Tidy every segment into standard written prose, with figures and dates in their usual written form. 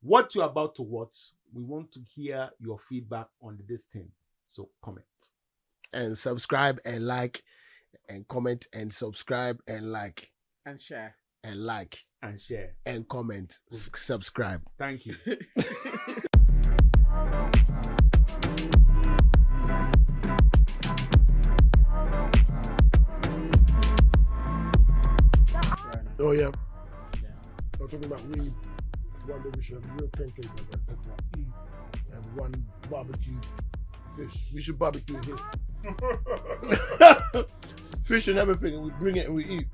what you're about to watch, we want to hear your feedback on this thing. So comment. And subscribe and like and comment and subscribe and like. And share. And like. And share. And comment. Subscribe. Thank you. Oh, yeah. I'm talking about weed. One day we should have real pancakes and one barbecue fish. We should barbecue here. Fish and everything, and we bring it and we eat.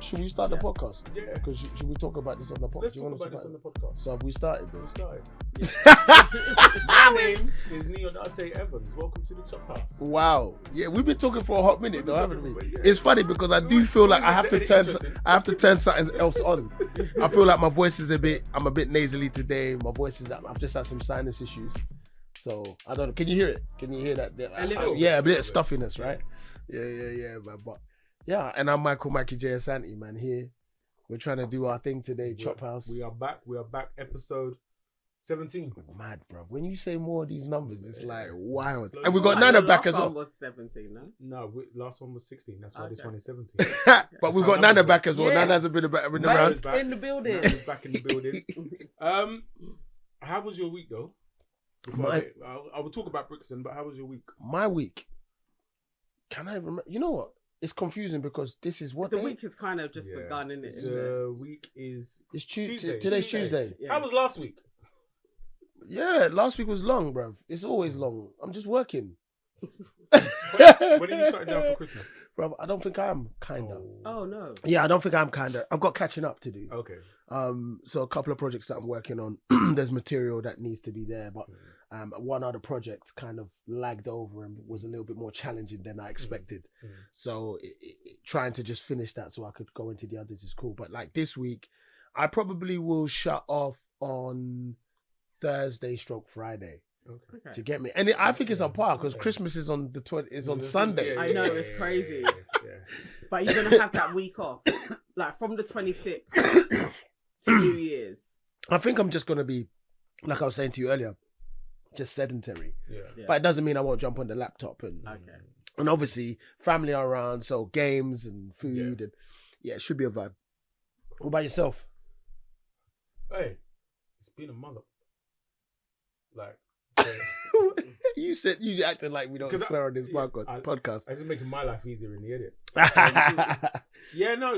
Should we start the podcast? Yeah. Because should we talk about this on the podcast? Let's talk about this on the podcast. So have we started then? We started. Yeah. My name is Nii Evans. Welcome to the Chophouse. Wow. Yeah, we've been talking for a hot minute though, haven't we? Yeah. It's funny because I do feel like I have to turn something else on. I feel like my voice is I'm a bit nasally today. My voice is, I've just had some sinus issues. So I don't know. Can you hear it? Can you hear that? A little. Yeah, a bit of stuffiness, right? Yeah, man. But yeah, and I'm Mikey J. Asante, man. Here, we're trying to do our thing today. Chophouse. We are back. Episode 17. Mad, bro. When you say more of these numbers, it's like wild. Slow And we down. got Nana back as Last well. one was 17, no? No, last one was 16. That's why this Okay. one is 17. But we've That's got how Nana numbers back as well. Yes. Nana hasn't been around. Nana's back. In the building. Nana's back in the building. How was your week though? I will talk about Brixton, but how was your week? My week. Can I remember? You know what? It's confusing because this is what The day? week has kind of just begun, isn't it? The week is It's Tuesday. Today's Tuesday. Yeah. How was last week? Yeah, last week was long, bruv. It's always long. I'm just working. When are you shutting down for Christmas? Bruv, I don't think I am, kinda. Oh, no. Yeah, I don't think I'm kinda. I've got catching up to do. Okay. So a couple of projects that I'm working on. There's material that needs to be there, but one other project kind of lagged over and was a little bit more challenging than I expected. So trying to just finish that so I could go into the others is cool. But like this week, I probably will shut off on Thursday/Friday. Okay. Do you get me? And I think it's on par because Christmas is on the 20 is on Sunday. I know, it's crazy. Yeah. But you're going to have that week off. Like from the 26th to New Year's. I think I'm just gonna be, like I was saying to you earlier, just sedentary. Yeah. But it doesn't mean I won't jump on the laptop and obviously family are around, so games and food and it should be a vibe. What about yourself? Hey, it's been a mother. Like, You said you acted like we don't swear on this podcast. I just making my life easier in the edit.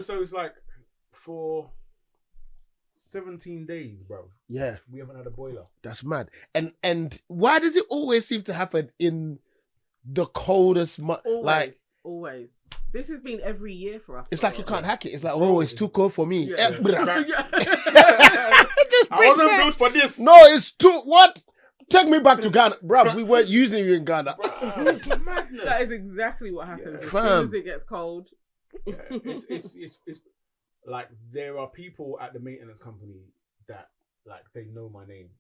So it's like for 17 days, bro. Yeah, we haven't had a boiler. that's mad. And why does it always seem to happen in the coldest month? Always. This has been every year for us. It's like you can't hack it. It's like, oh, it's too cold for me. Yeah. Just I wasn't built for this. No, it's too what? Take me back to Ghana, bruv. We weren't using you in Ghana. Madness. That is exactly what happens. As soon as it gets cold. Yeah, it's like there are people at the maintenance company that like they know my name.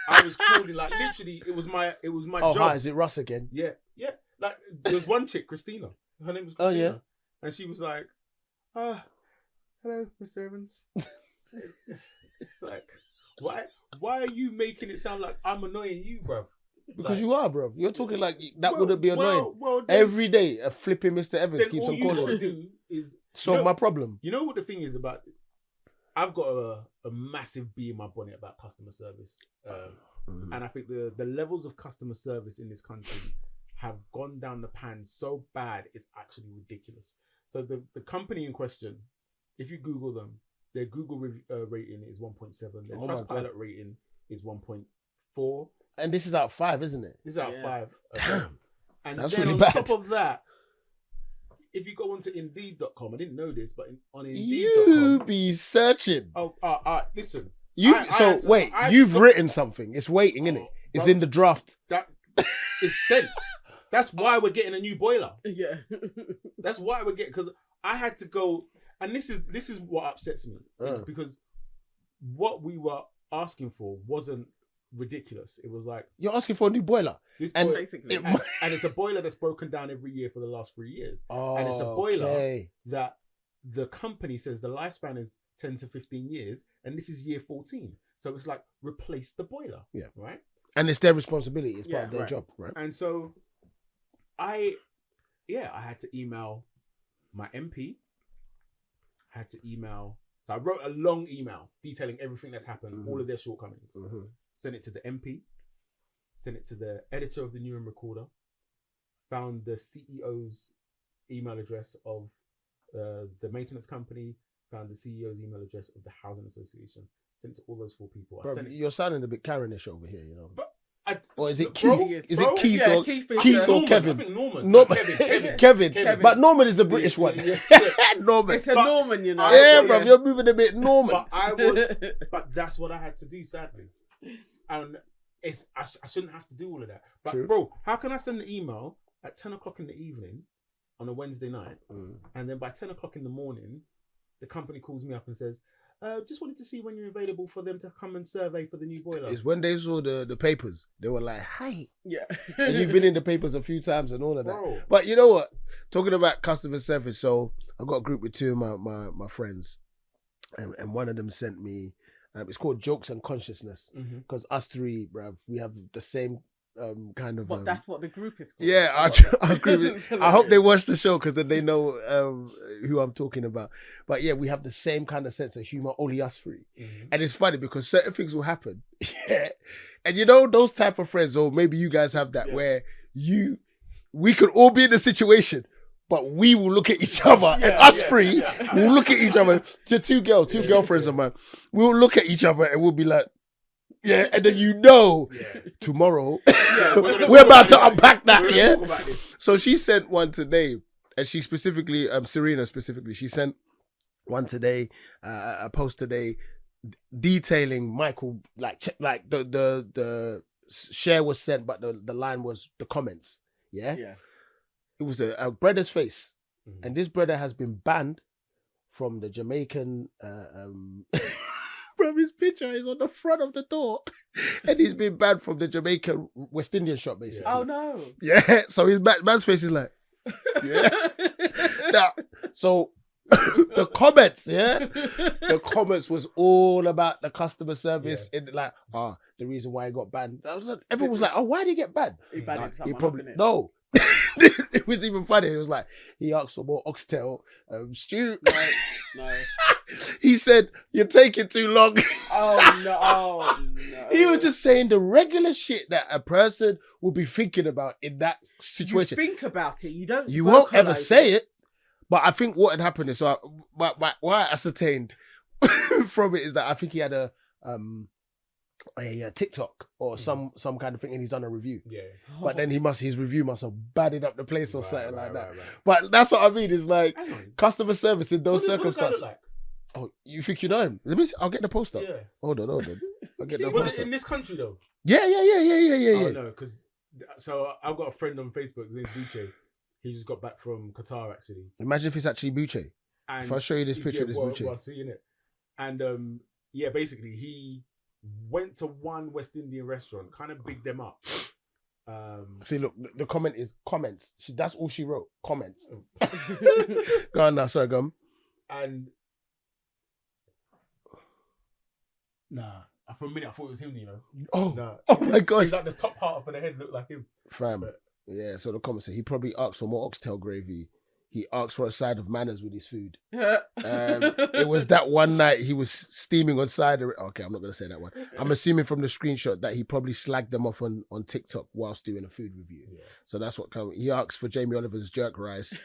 I was calling like literally it was my job. Hi, is it Russ again? Yeah. Like there was one chick, Christina. Her name was Christina. Oh yeah. And she was like, hello, Mr. Evans. It's like, why are you making it sound like I'm annoying you, bro? Because you are, bro. You're talking like that wouldn't be annoying. Then, every day, a flipping Mr. Evans keeps on calling. All you do is solve my problem. You know what the thing is about? I've got a massive bee in my bonnet about customer service, and I think the levels of customer service in this country have gone down the pan so bad it's actually ridiculous. So the company in question, if you Google them, their Google rating is 1.7. Their Trustpilot rating is 1.4. And this is out 5, isn't it? This is out 5. Damn. And that's then really on bad. top of that, if you go onto Indeed.com, I didn't know this, but on You Indeed.com, be searching. Listen. You've written something. It's waiting, innit? It's in the draft. That is sent. That's why we're getting a new boiler. Yeah. That's why we're getting, because I had to go, and this is what upsets me, is because what we were asking for wasn't ridiculous. It was like, you're asking for a new boiler. Basically. And it's a boiler that's broken down every year for the last 3 years. And it's a boiler that the company says the lifespan is 10 to 15 years, and this is year 14. So it's like, replace the boiler. Yeah. Right? And it's their responsibility. It's part of their job, right? And so I had to email my MP. I had to email. So I wrote a long email detailing everything that's happened, all of their shortcomings. Sent it to the MP. Sent it to the editor of the New Room Recorder. Found the CEO's email address of the maintenance company. Found the CEO's email address of the housing association. Sent it to all those 4 people. Bro, you're sounding a bit Karenish over here, you know. But or is it bro, Keith? Is it Keith or Keith or Norman, Kevin? I think Norman. Kevin. But Norman is the British one. Norman. It's a Norman, you know. Yeah, bro, you're moving a bit Norman. But that's what I had to do, sadly. And I shouldn't have to do all of that. But True. Bro, how can I send an email at 10 o'clock in the evening on a Wednesday night, and then by 10 o'clock in the morning, the company calls me up and says, just wanted to see when you're available for them to come and survey for the new boiler. It's when they saw the papers, they were like, "Hi." Yeah. And you've been in the papers a few times and all of that. Bro. But you know what? Talking about customer service, so I got a group with 2 of my friends, and one of them sent me. It's called Jokes and Consciousness, because us 3, bruv, we have the same kind of. But that's what the group is called. Yeah, I agree with it. I hope they watch the show because then they know who I'm talking about. But yeah, we have the same kind of sense of humor, only us 3. And it's funny because certain things will happen. Yeah. And you know, those type of friends, or maybe you guys have that, where we could all be in the situation, but we will look at each other, and us 3 will look at each other. To 2 girlfriends of mine, we'll look at each other and we'll be like, yeah, and then tomorrow we're about to unpack that, So she sent one today, and she specifically, Serena specifically, she sent one today, a post today, detailing Michael, like the share was sent, but the line was the comments, It was a brother's face, and this brother has been banned from the Jamaican. Bro, his picture is on the front of the door, and he's been banned from the Jamaican West Indian shop, basically. Oh no! Yeah, so his man's face is like, Now, so the comments was all about the customer service, in like, the reason why he got banned. Everyone was like, oh, why did he get banned? He banned He probably no. It was even funny. It was like, he asked for more oxtail stew. No. He said, you're taking too long. Oh no. He was just saying the regular shit that a person will be thinking about in that situation. You think about it. You don't. You won't ever say it. But I think what had happened is, what I ascertained from it is that I think he had a TikTok or some kind of thing, and he's done a review. Yeah. But then his review must have batted up the place or something like that. Right. But that's what I mean. Is like customer service in those circumstances. What does that look like? Oh, you think you know him? Let me see. I'll get the poster. Yeah. Hold on. I'll get the poster. Was it in this country though? Yeah. Oh no, because I've got a friend on Facebook. His name's Buche. He just got back from Qatar actually. Imagine if it's actually Buche. If I show you this picture of this Buche. Well, seeing it. And basically he went to one West Indian restaurant, kind of bigged them up. See, look, the comment is comments. That's all she wrote. Comments. Go on now, sorry, go on. And for a minute I thought it was him, you know. Oh my gosh. He's like the top part of the head looked like him. Fam. But, yeah, so the comment said he probably asked for more oxtail gravy. He asked for a side of manners with his food. It was that one night he was steaming on cider. Okay, I'm not going to say that one. I'm assuming from the screenshot that he probably slagged them off on TikTok whilst doing a food review. Yeah. So that's what came. He asked for Jamie Oliver's jerk rice.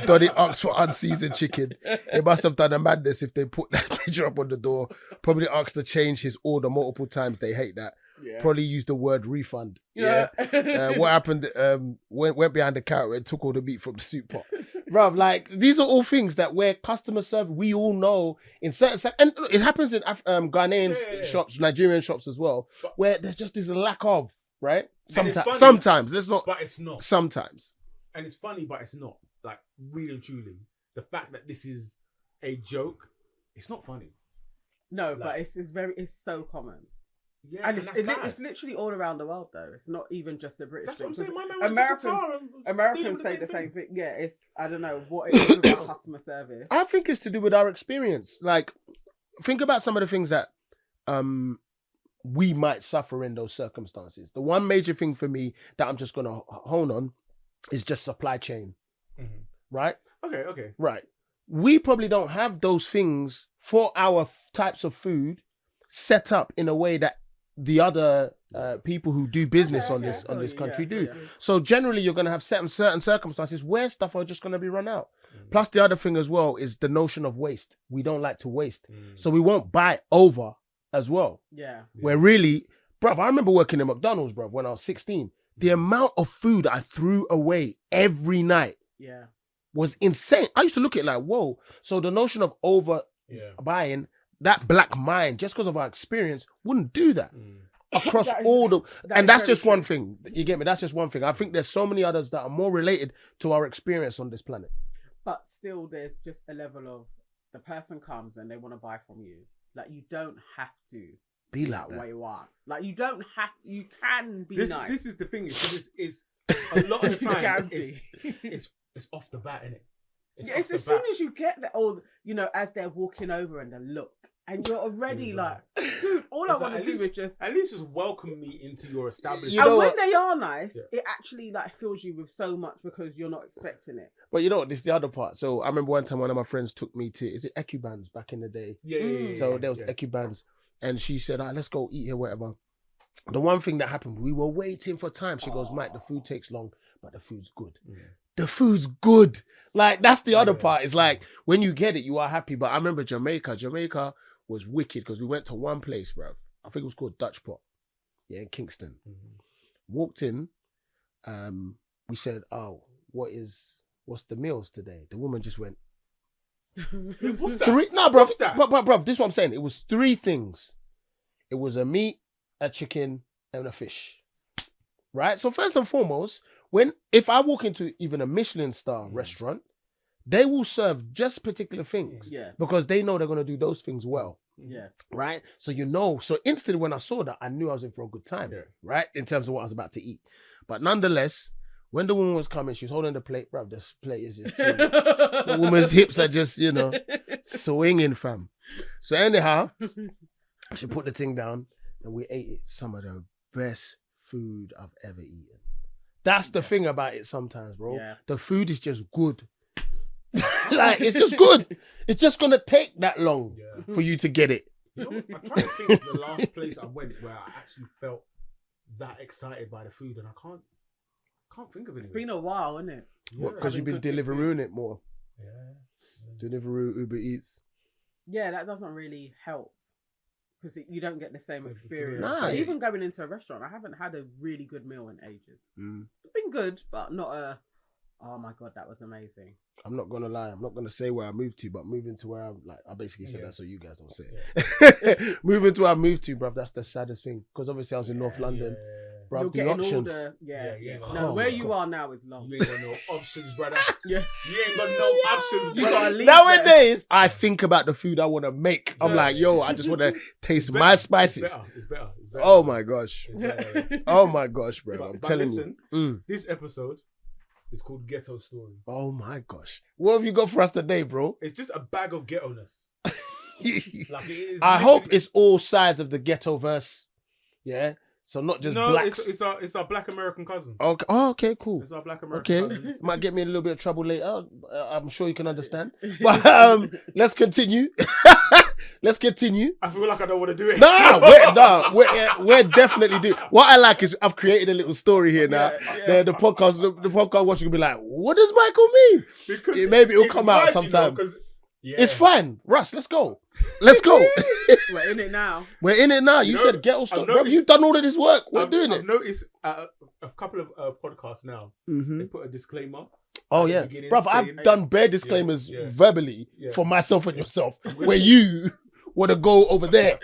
Donny asked for unseasoned chicken. He must have done a madness if they put that picture up on the door. Probably asked to change his order multiple times. They hate that. Yeah. Probably used the word refund. Yeah. What happened? Went behind the counter and took all the meat from the soup pot. Bruv, like these are all things that where customer service, we all know in certain, and it happens in Ghanaian shops, Nigerian shops as well, where there's just this lack of, right? Sometimes there's not, but it's not. Sometimes, and it's funny, but it's not. Like really and truly, the fact that this is a joke, it's not funny. No, like, but it's so common. Yeah, And that's bad. it's literally all around the world though. It's not even just a British That's thing. what I'm saying. My man went Americans, to Qatar and was dealing Americans with say the thing. same thing. Yeah, it's I don't know what it is about customer service. I think it's to do with our experience. Like, think about some of the things that we might suffer in those circumstances. The one major thing for me that I'm just gonna hone on is just supply chain, right? Okay. Right. We probably don't have those things for our types of food set up in a way that the other people who do business on this country do. Yeah. So generally, you're going to have certain circumstances where stuff are just going to be run out. Plus, the other thing as well is the notion of waste. We don't like to waste, so we won't buy over as well. Yeah. Where really, bruv, I remember working at McDonald's, bruv, when I was 16. The amount of food I threw away every night was insane. I used to look at it like, whoa. So the notion of over buying, that black mind, just because of our experience, wouldn't do that across all the... And that's just one thing. You get me? That's just one thing. I think there's so many others that are more related to our experience on this planet. But still, there's just a level of the person comes and they want to buy from you. Like, you don't have to be like that. Way you are. Like, you don't have... You can be nice. This is the thing. It's a lot of the time, it's off the bat, innit? It's as soon as you get that, or as they're walking over and the look, and you're already like, dude, all I want to do is just at least welcome me into your establishment. And when they are nice, it actually like fills you with so much because you're not expecting it. But you know what? This is the other part. So I remember one time one of my friends took me to Ecubans back in the day. So there was Ecubans, and she said, let's go eat here, whatever. The one thing that happened, we were waiting for time. She goes, Mike, the food takes long, but the food's good. The food's good. Like, that's the other part. It's like, when you get it, you are happy. But I remember Jamaica. Jamaica was wicked because we went to one place, bro. I think it was called Dutch Pot. Yeah, in Kingston. Walked in. We said, what's the meals today? The woman just went, what's that? No, bro. Bro, this is what I'm saying. It was 3 things. It was a meat, a chicken, and a fish. Right? So first and foremost, if I walk into even a Michelin star restaurant, they will serve just particular things because they know they're going to do those things well. Right? So so instantly when I saw that, I knew I was in for a good time, right? In terms of what I was about to eat. But nonetheless, when the woman was coming, she was holding the plate, bruv, this plate is just the woman's hips are just, swinging, fam. So anyhow, she put the thing down and we ate it. Some of the best food I've ever eaten. That's the thing about it sometimes, bro. The food is just good. Like, it's just good. It's just going to take that long for you to get it. I'm trying to think of the last place I went where I actually felt that excited by the food, and I can't think of it. It's been a while, isn't it? What, because you've been Deliverooing it more? Deliveroo, Uber Eats. Yeah, that doesn't really help. Because you don't get the same experience. Nah. Even going into a restaurant, I haven't had a really good meal in ages. It's been good, but not oh my God, that was amazing. I'm not going to lie. I'm not going to say where I moved to, but moving to where I basically said that so you guys don't say it. Moving to where I moved to, bruv, that's the saddest thing. Because obviously I was in North London. Bruv, the options. No, where you are now is long. You ain't got no options, brother. You ain't got no options, brother. Nowadays, I think about the food I want to make. I'm like, yo, I just want to taste my spices. It's better. Oh my gosh. Oh my gosh, bro. I'm telling you. This episode is called Ghetto Story. Oh my gosh. What have you got for us today, bro? It's just a bag of ghetto-ness. I hope it's all sides of the ghetto verse. Yeah. So not just blacks. It's our black American cousin. Okay. Oh, okay, cool. It's our black American cousins. Might get me in a little bit of trouble later. I'm sure you can understand. But let's continue. Let's continue. I feel like I don't want to do it. We're definitely doing. What I like is I've created a little story here now. The podcast watcher will be like, what does Michael mean? Because maybe it'll come out sometime. It's fine. Russ, let's go. Let's go. We're in it now. You said ghetto stuff. Bro, you've done all of this work. We're doing it. I've noticed a couple of podcasts now, they put a disclaimer. Oh, yeah. Bro, I've done bare disclaimers verbally for myself and yourself where you want to go over there.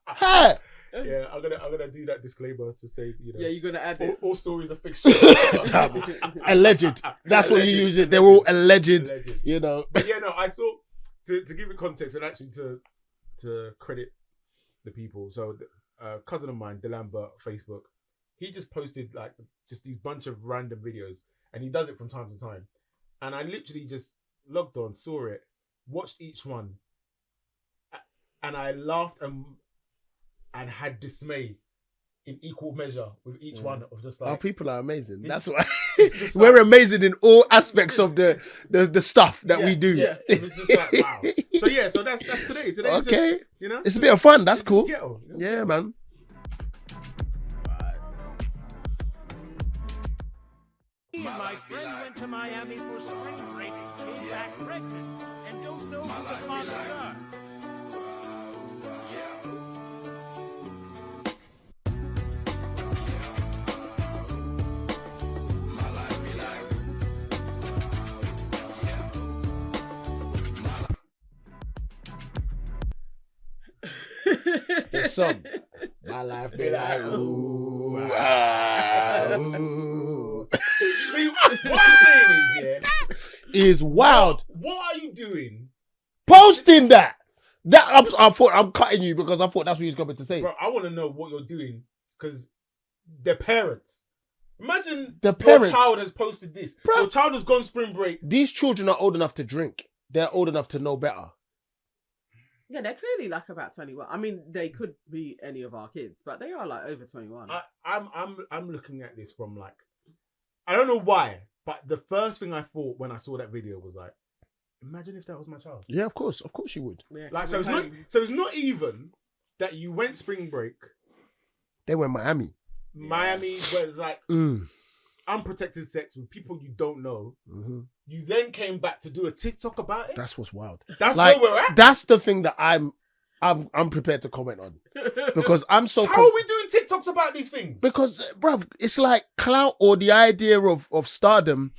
Hi. Yeah, I'm gonna do that disclaimer to say, Yeah, you're gonna add it. All stories are fiction. Alleged. That's what you use it. They're all alleged. But yeah, no, I thought to give it context and actually to credit the people. So a cousin of mine, Delambert, Facebook. He just posted like just these bunch of random videos, and he does it from time to time. And I literally just logged on, saw it, watched each one, and I laughed and had dismay in equal measure with each one of just like. Our people are amazing. That's why just we're like, amazing in all aspects of the stuff that we do. Yeah, it was just like wow. So that's today. Today, okay, just, you know, it's a bit of fun. That's cool. Ghetto. Yeah, man. Me and my friend went to Miami for spring break, came back pregnant, and don't know who the fathers are. The song. My life be like, ooh, ooh. See, what I'm saying is wild. What are you doing? Posting that. I thought I'm cutting you because I thought that's what you was going to say. Bro, I want to know what you're doing because the parents. Imagine The your parents. child has posted this. Bro. Your child has gone spring break. These children are old enough to drink. They're old enough to know better. Yeah, they're clearly like about 21. I mean, they could be any of our kids, but they are like over 21. I'm looking at this from like, I don't know why, but the first thing I thought when I saw that video was like, imagine if that was my child. Yeah, of course you would. Yeah, Like, so it's not even that you went spring break, They were in Miami. Miami, where it's like unprotected sex with people you don't know. Mm-hmm. You then came back to do a TikTok about it. That's what's wild. That's like, where we're at. That's the thing that I'm prepared to comment on because I'm so. How are we doing TikToks about these things? Because, bruv, it's like clout or the idea of stardom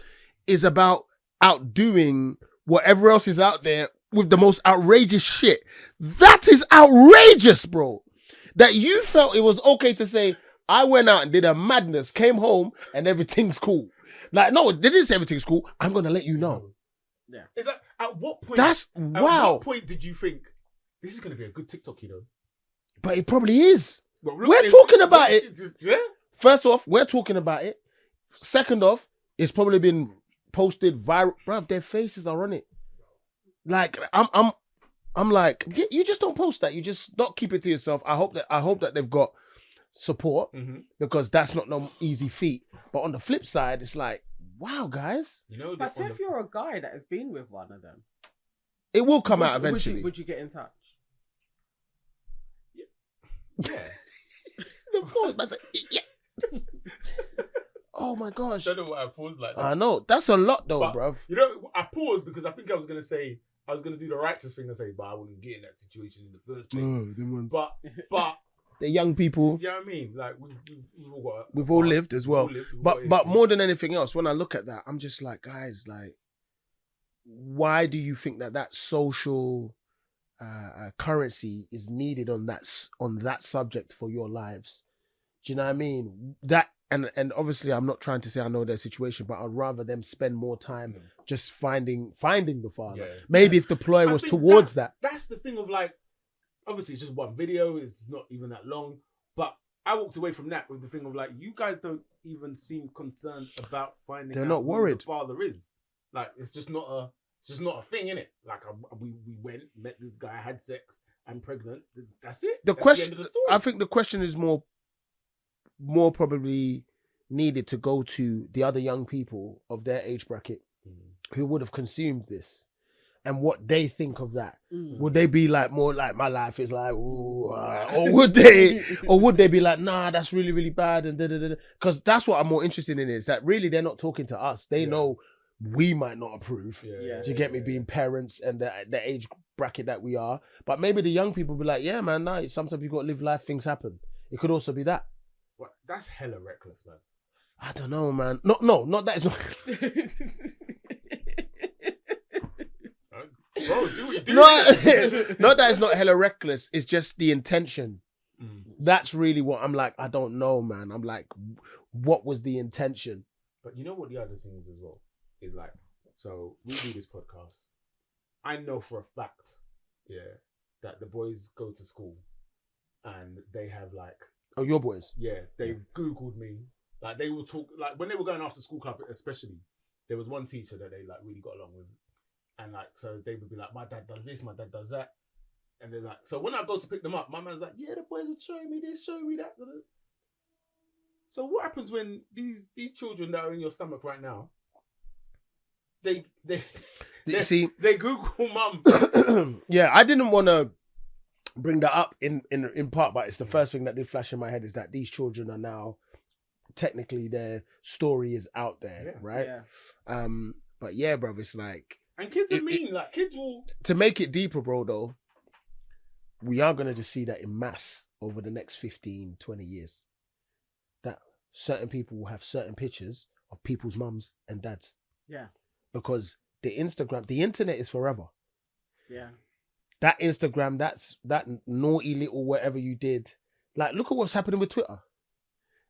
is about outdoing whatever else is out there with the most outrageous shit. That is outrageous, bro. That you felt it was okay to say, I went out and did a madness, came home, and everything's cool. Like, no, they didn't say everything's cool. I'm going to let you know. Yeah. Is that at what point? That's At wow. what point did you think this is going to be a good TikTok? You know, But it probably is. Well, We're talking about it. Yeah. First off, we're talking about it. Second off, it's probably been posted viral. Bruv, their faces are on it. Like, I'm like, you just don't post that. You just not keep it to yourself. I hope that they've got support because that's not no easy feat. But on the flip side, it's like, wow, guys. You know, But say if you're a guy that has been with one of them, It will come out eventually. Would you get in touch? yeah. The pause, I said, yeah. Oh my gosh. I don't know why I paused like that. I know. That's a lot though, But, bruv. You know, I paused because I think I was going to do the righteous thing and say, but I wouldn't get in that situation in the first place. But The young people. you know what I mean? Like we've We've all got all lived as well. But more than anything else, when I look at that, I'm just like, guys, like, why do you think that social currency is needed on that subject for your lives? Do you know what I mean? That and obviously I'm not trying to say I know their situation, but I'd rather them spend more time just finding the father. Yeah. Maybe if the ploy was towards that. That's the thing of like, obviously it's just one video, it's not even that long, but I walked away from that with the thing of like, you guys don't even seem concerned about finding They're out not who worried. the father is. Like, it's just not a thing, innit? Like, we went, met this guy, had sex, I'm pregnant. That's it. The That's question, the end of the story. I think the question is more probably needed to go to the other young people of their age bracket who would have consumed this and what they think of that. Would they be like more like my life is like, ooh, or would they be like, nah, that's really, really bad and because that's what I'm more interested in is that really they're not talking to us. They know we might not approve. Yeah. Do you get me? Being parents and the age bracket that we are, but maybe the young people be like, yeah, man, nah, sometimes you got to live life. Things happen. It could also be that. But that's hella reckless, man. I don't know, man. No, not that. It's not. Bro, do what you do. Not that it's not hella reckless. It's just the intention. That's really what I'm like. I don't know, man. I'm like, what was the intention? But you know what the other thing is as well? Is like, so we do this podcast. I know for a fact, that the boys go to school and they have like, Oh, your boys. yeah, they've Googled me. Like they will talk, like when they were going after school club, especially, there was one teacher that they like really got along with. And like, so they would be like, my dad does this, my dad does that. And they're like, so when I go to pick them up, my man's like, yeah, the boys were showing me this, showing me that. So what happens when these children that are in your stomach right now, they Google mum. Yeah, I didn't want to bring that up in part, but it's the first thing that did flash in my head is that these children are now, technically their story is out there, right? Yeah. But yeah, bro, it's like... And kids are mean, like kids will... To make it deeper, bro, though, we are going to just see that in mass over the next 15, 20 years. That certain people will have certain pictures of people's mums and dads. Yeah. Because the internet is forever. Yeah. That Instagram, that naughty little whatever you did. Like, look at what's happening with Twitter.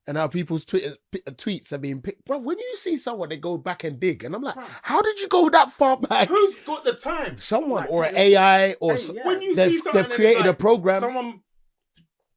And how people's tweets are being picked. Bro, when you see someone, they go back and dig. And I'm like, how did you go that far back? Who's got the time? Someone, or an AI, or when you see something, they've created a program. Someone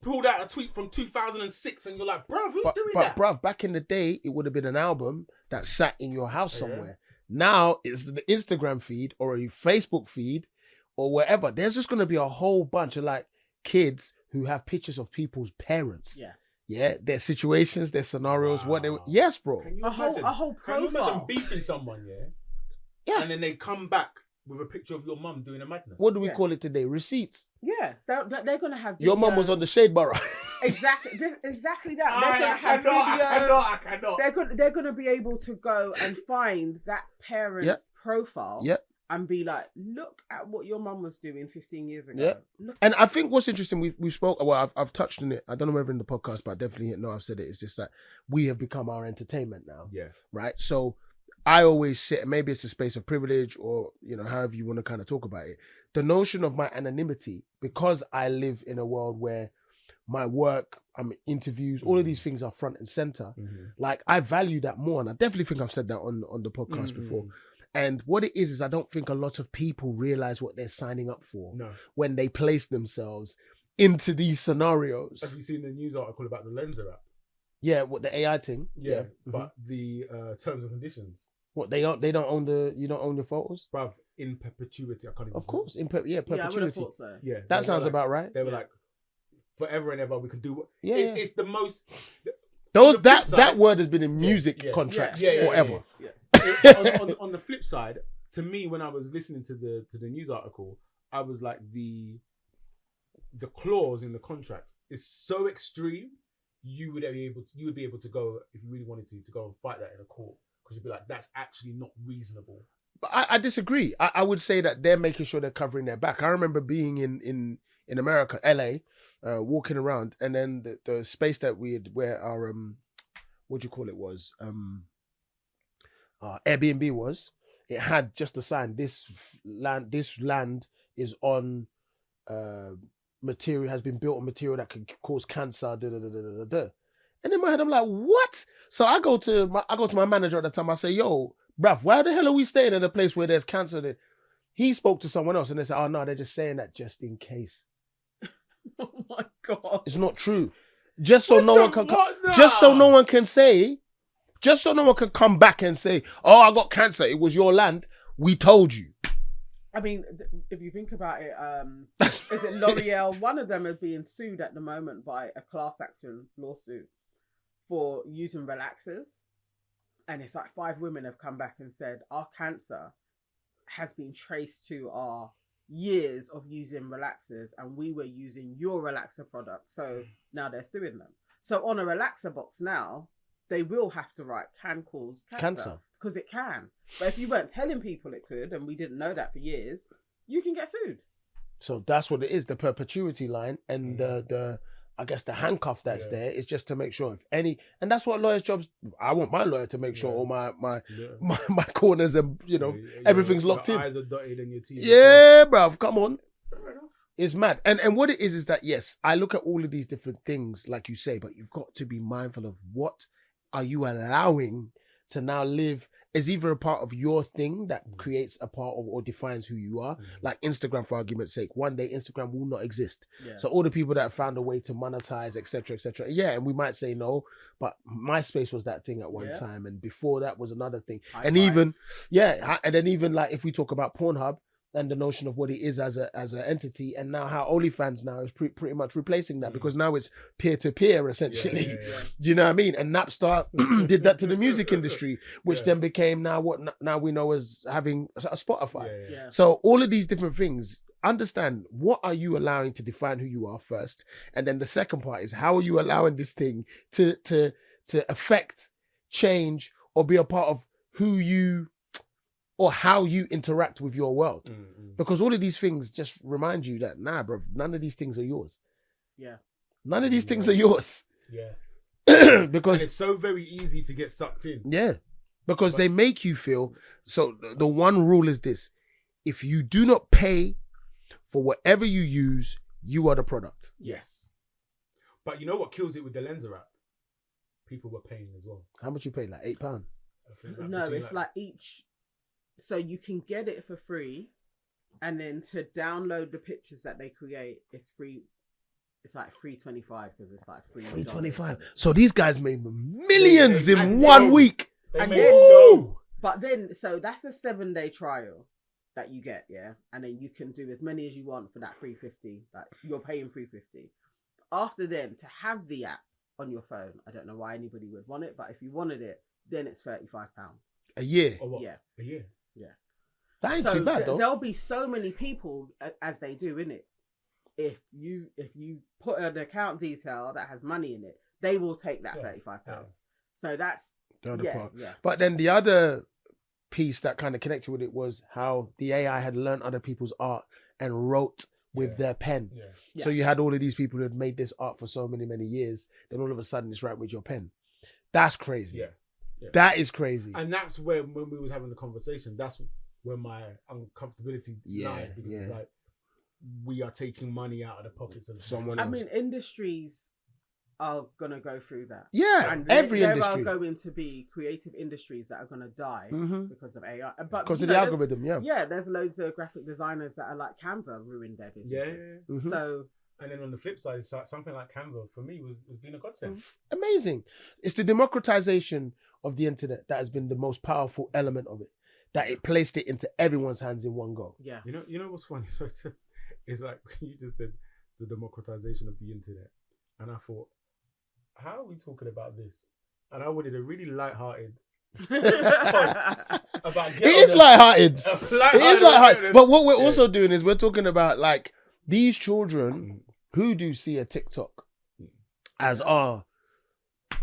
pulled out a tweet from 2006 and you're like, bruv, who's doing that? Bruv, back in the day, it would have been an album that sat in your house somewhere. Now, it's the Instagram feed or a Facebook feed or wherever. There's just going to be a whole bunch of like kids who have pictures of people's parents. Yeah. Yeah, their situations, their scenarios, what they were. Yes, bro. A whole profile. Can you imagine beefing someone, Yeah. And then they come back with a picture of your mum doing a madness. What do we call it today? Receipts. Yeah, they're going to have Your mum was on the shade bar. Exactly that. They're going to have I cannot. They're going to be able to go and find that parent's profile. Yep. And be like, look at what your mum was doing 15 years ago. Yeah. And I think what's interesting, we spoke, well, I've touched on it. I don't know whether in the podcast, but I definitely know I've said it. It's just that we have become our entertainment now. Yeah. Right? So I always sit, maybe it's a space of privilege or, however you want to kind of talk about it. The notion of my anonymity, because I live in a world where my work, interviews, all of these things are front and center. Mm-hmm. Like I value that more. And I definitely think I've said that on the podcast before. And what it is I don't think a lot of people realize what they're signing up for when they place themselves into these scenarios. Have you seen the news article about the Lenser app? Yeah, what the AI thing? Yeah, but the terms and conditions. What they don't own you don't own your photos? Bruv, in perpetuity. I can't even. Of course, perpetuity. Yeah, I would have thought so. Yeah, that sounds about right. They were like, forever and ever we can do what. Yeah, it's the most. That word has been in music contracts forever. Yeah. On the flip side, to me, when I was listening to the news article, I was like, the clause in the contract is so extreme. You would be able to go, if you really wanted to go and fight that in a court, because you'd be like, that's actually not reasonable. But I disagree. I would say that they're making sure they're covering their back. I remember being in America, LA, walking around, and then the space that we had, where our what do you call it was, Airbnb was, it had just a sign, this land is on material, has been built on material that can cause cancer, And in my head, I'm like, what? So I go to my manager at the time. I say, yo, bruv, why the hell are we staying in a place where there's cancer? He spoke to someone else and they said, oh no, they're just saying that just in case. Oh my God. It's not true. Just so no one can say, just so no one can come back and say, oh, I got cancer. It was your land. We told you. I mean, if you think about it, is it L'Oreal? One of them is being sued at the moment by a class action lawsuit for using relaxers. And it's like 5 women have come back and said, our cancer has been traced to our years of using relaxers and we were using your relaxer product. So now they're suing them. So on a relaxer box now, they will have to write can cause cancer. Because it can. But if you weren't telling people it could, and we didn't know that for years, you can get sued. So that's what it is, the perpetuity line and the I guess the handcuff that's there is just to make sure if any, and that's what lawyers' jobs. I want my lawyer to make sure all my corners and everything's locked in. Your eyes are dotted and your teeth. Yeah, bruv, come on. It's mad. And what it is that yes, I look at all of these different things like you say, but you've got to be mindful of what are you allowing to now live is either a part of your thing that creates a part of or defines who you are. Like Instagram, for argument's sake, one day Instagram will not exist. Yeah. So all the people that found a way to monetize, etc., yeah, and we might say no, but MySpace was that thing at one time, and before that was another thing. And then even like if we talk about Pornhub and the notion of what it is as an entity, and now how OnlyFans now is pretty much replacing that, because now it's peer-to-peer essentially. Do you know what I mean? And Napstar did that to the music industry, which then became now what now we know as having a Spotify. So all of these different things, understand what are you allowing to define who you are first, and then the second part is how are you allowing this thing to affect, change, or be a part of who you or how you interact with your world. Because all of these things just remind you that, nah, bro, none of these things are yours. Yeah. None of these things are yours. Yeah. Because and it's so very easy to get sucked in. Yeah. Because they make you feel, so the one rule is this: if you do not pay for whatever you use, you are the product. Yes. But you know what kills it with the Lenser app? People were paying as well. How much you pay? Like £8? No, it's like each. So you can get it for free, and then to download the pictures that they create, it's free. It's like $3.25 because it's like $3.25. So these guys made millions in 1 week. But then, so that's a 7-day trial that you get, yeah, and then you can do as many as you want for that $3.50. Like you're paying $3.50. After then, to have the app on your phone, I don't know why anybody would want it, but if you wanted it, then it's £35 a year. Or what? Yeah, a year. Yeah, that ain't too bad though. There'll be so many people as they do in it. If you put an account detail that has money in it, they will take that £35. Yeah. So that's the other part. Yeah. But then the other piece that kind of connected with it was how the AI had learned other people's art and wrote with their pen. Yeah. So you had all of these people who had made this art for so many years, then all of a sudden it's right with your pen. That's crazy. Yeah. That is crazy. And that's when we was having the conversation, that's where my uncomfortability lied, because it's like we are taking money out of the pockets of someone else. I mean, industries are gonna go through that. Yeah, and every there industry. There are going to be creative industries that are gonna die because of AI. But because of the algorithm, Yeah, there's loads of graphic designers that are like Canva ruined their businesses. Yeah. So. And then on the flip side, something like Canva for me was being a godsend. Amazing. It's the democratization of the internet that has been the most powerful element of it. That it placed it into everyone's hands in one go. Yeah. You know what's funny? So it's like you just said the democratization of the internet, and I thought, how are we talking about this? And I wanted a really light-hearted. About it is light-hearted. It is light-hearted. But what we're also doing is we're talking about like these children who do see a TikTok as I'm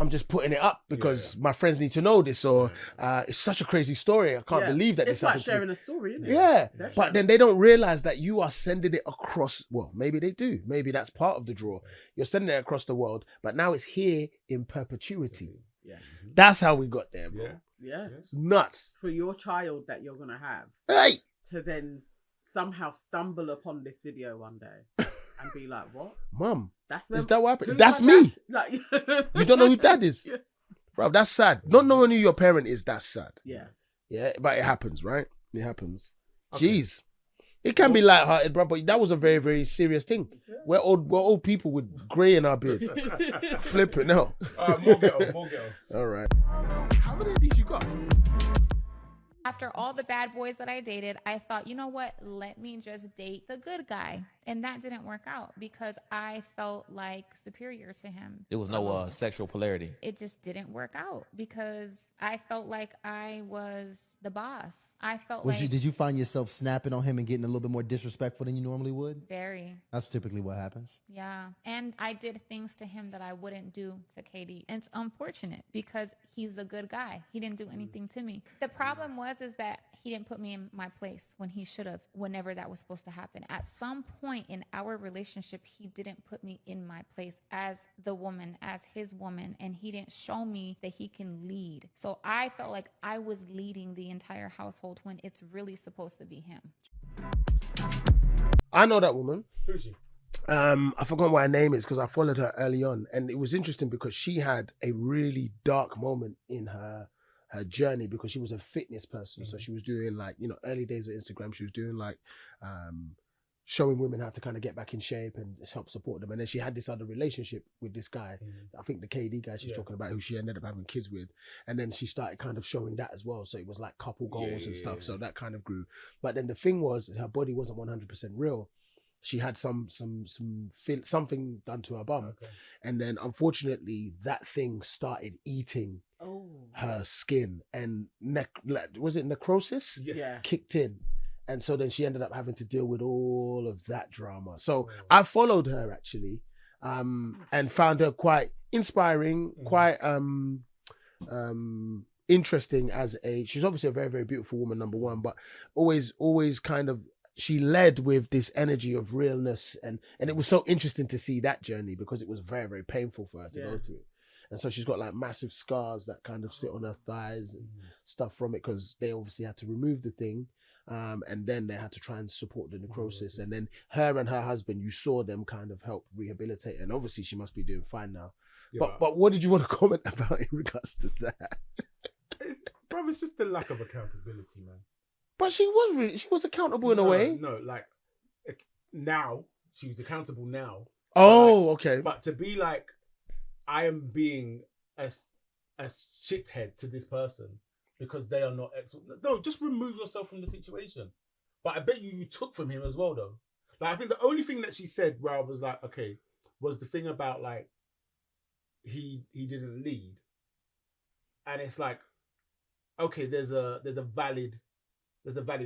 just putting it up because my friends need to know this, or it's such a crazy story. I can't believe that this happened. It's like sharing a story, isn't it? Yeah, but then they don't realize that you are sending it across. Well, maybe they do. Maybe that's part of the draw. You're sending it across the world, but now it's here in perpetuity. Yeah, that's how we got there, bro. Yeah, it's nuts for your child that you're gonna have. Hey, to then somehow stumble upon this video one day. And be like, what? Mum, is that what happened? That's me. Like, you don't know who dad is? Yeah. Bro, that's sad. Not knowing who your parent is, that's sad. Yeah. Yeah, but it happens, right? It happens. Okay. Jeez. It can be lighthearted, bro, but that was a very, very serious thing. Yeah. We're old people with grey in our beards. Flip it now. More ghetto. All right. How many of these you got? After all the bad boys that I dated, I thought, you know what? Let me just date the good guy. And that didn't work out because I felt like superior to him. There was no sexual polarity. It just didn't work out because I felt like I was the boss. I felt like... Did you find yourself snapping on him and getting a little bit more disrespectful than you normally would? Very. That's typically what happens. Yeah. And I did things to him that I wouldn't do to Katie. And it's unfortunate because he's a good guy. He didn't do anything to me. The problem is that he didn't put me in my place when he should have, whenever that was supposed to happen. At some point in our relationship, he didn't put me in my place as the woman, as his woman, and he didn't show me that he can lead. So I felt like I was leading the entire household when it's really supposed to be him. I know that woman. Who's she? I forgot what her name is because I followed her early on, and it was interesting because she had a really dark moment in her her journey, because she was a fitness person. So she was doing like, you know, early days of Instagram, she was doing like showing women how to kind of get back in shape and just help support them. And then she had this other relationship with this guy, I think the KD guy she's talking about, who she ended up having kids with. And then she started kind of showing that as well. So it was like couple goals and stuff. So that kind of grew. But then the thing was, her body wasn't 100% real. She had something done to her bum. And then unfortunately that thing started eating her skin, and was it necrosis? Kicked in. And so then she ended up having to deal with all of that drama. So I followed her actually, and found her quite inspiring, quite interesting as she's obviously a very, very beautiful woman, number one, but always kind of, she led with this energy of realness, and it was so interesting to see that journey, because it was very, very painful for her to go through. And so she's got like massive scars that kind of sit on her thighs and stuff from it, because they obviously had to remove the thing. And then they had to try and support the necrosis. And then her and her husband, you saw them kind of help rehabilitate. And obviously she must be doing fine now. But what did you want to comment about in regards to that? Bro, it's just the lack of accountability, man. But she was accountable in a way. No, like now, she was accountable now. Oh, okay. But to be like, I am being a shithead to this person because they are not excellent. No, just remove yourself from the situation. But I bet you took from him as well, though. Like, I think the only thing that she said where I was like, okay, was the thing about like he didn't lead, and it's like, okay, there's a valid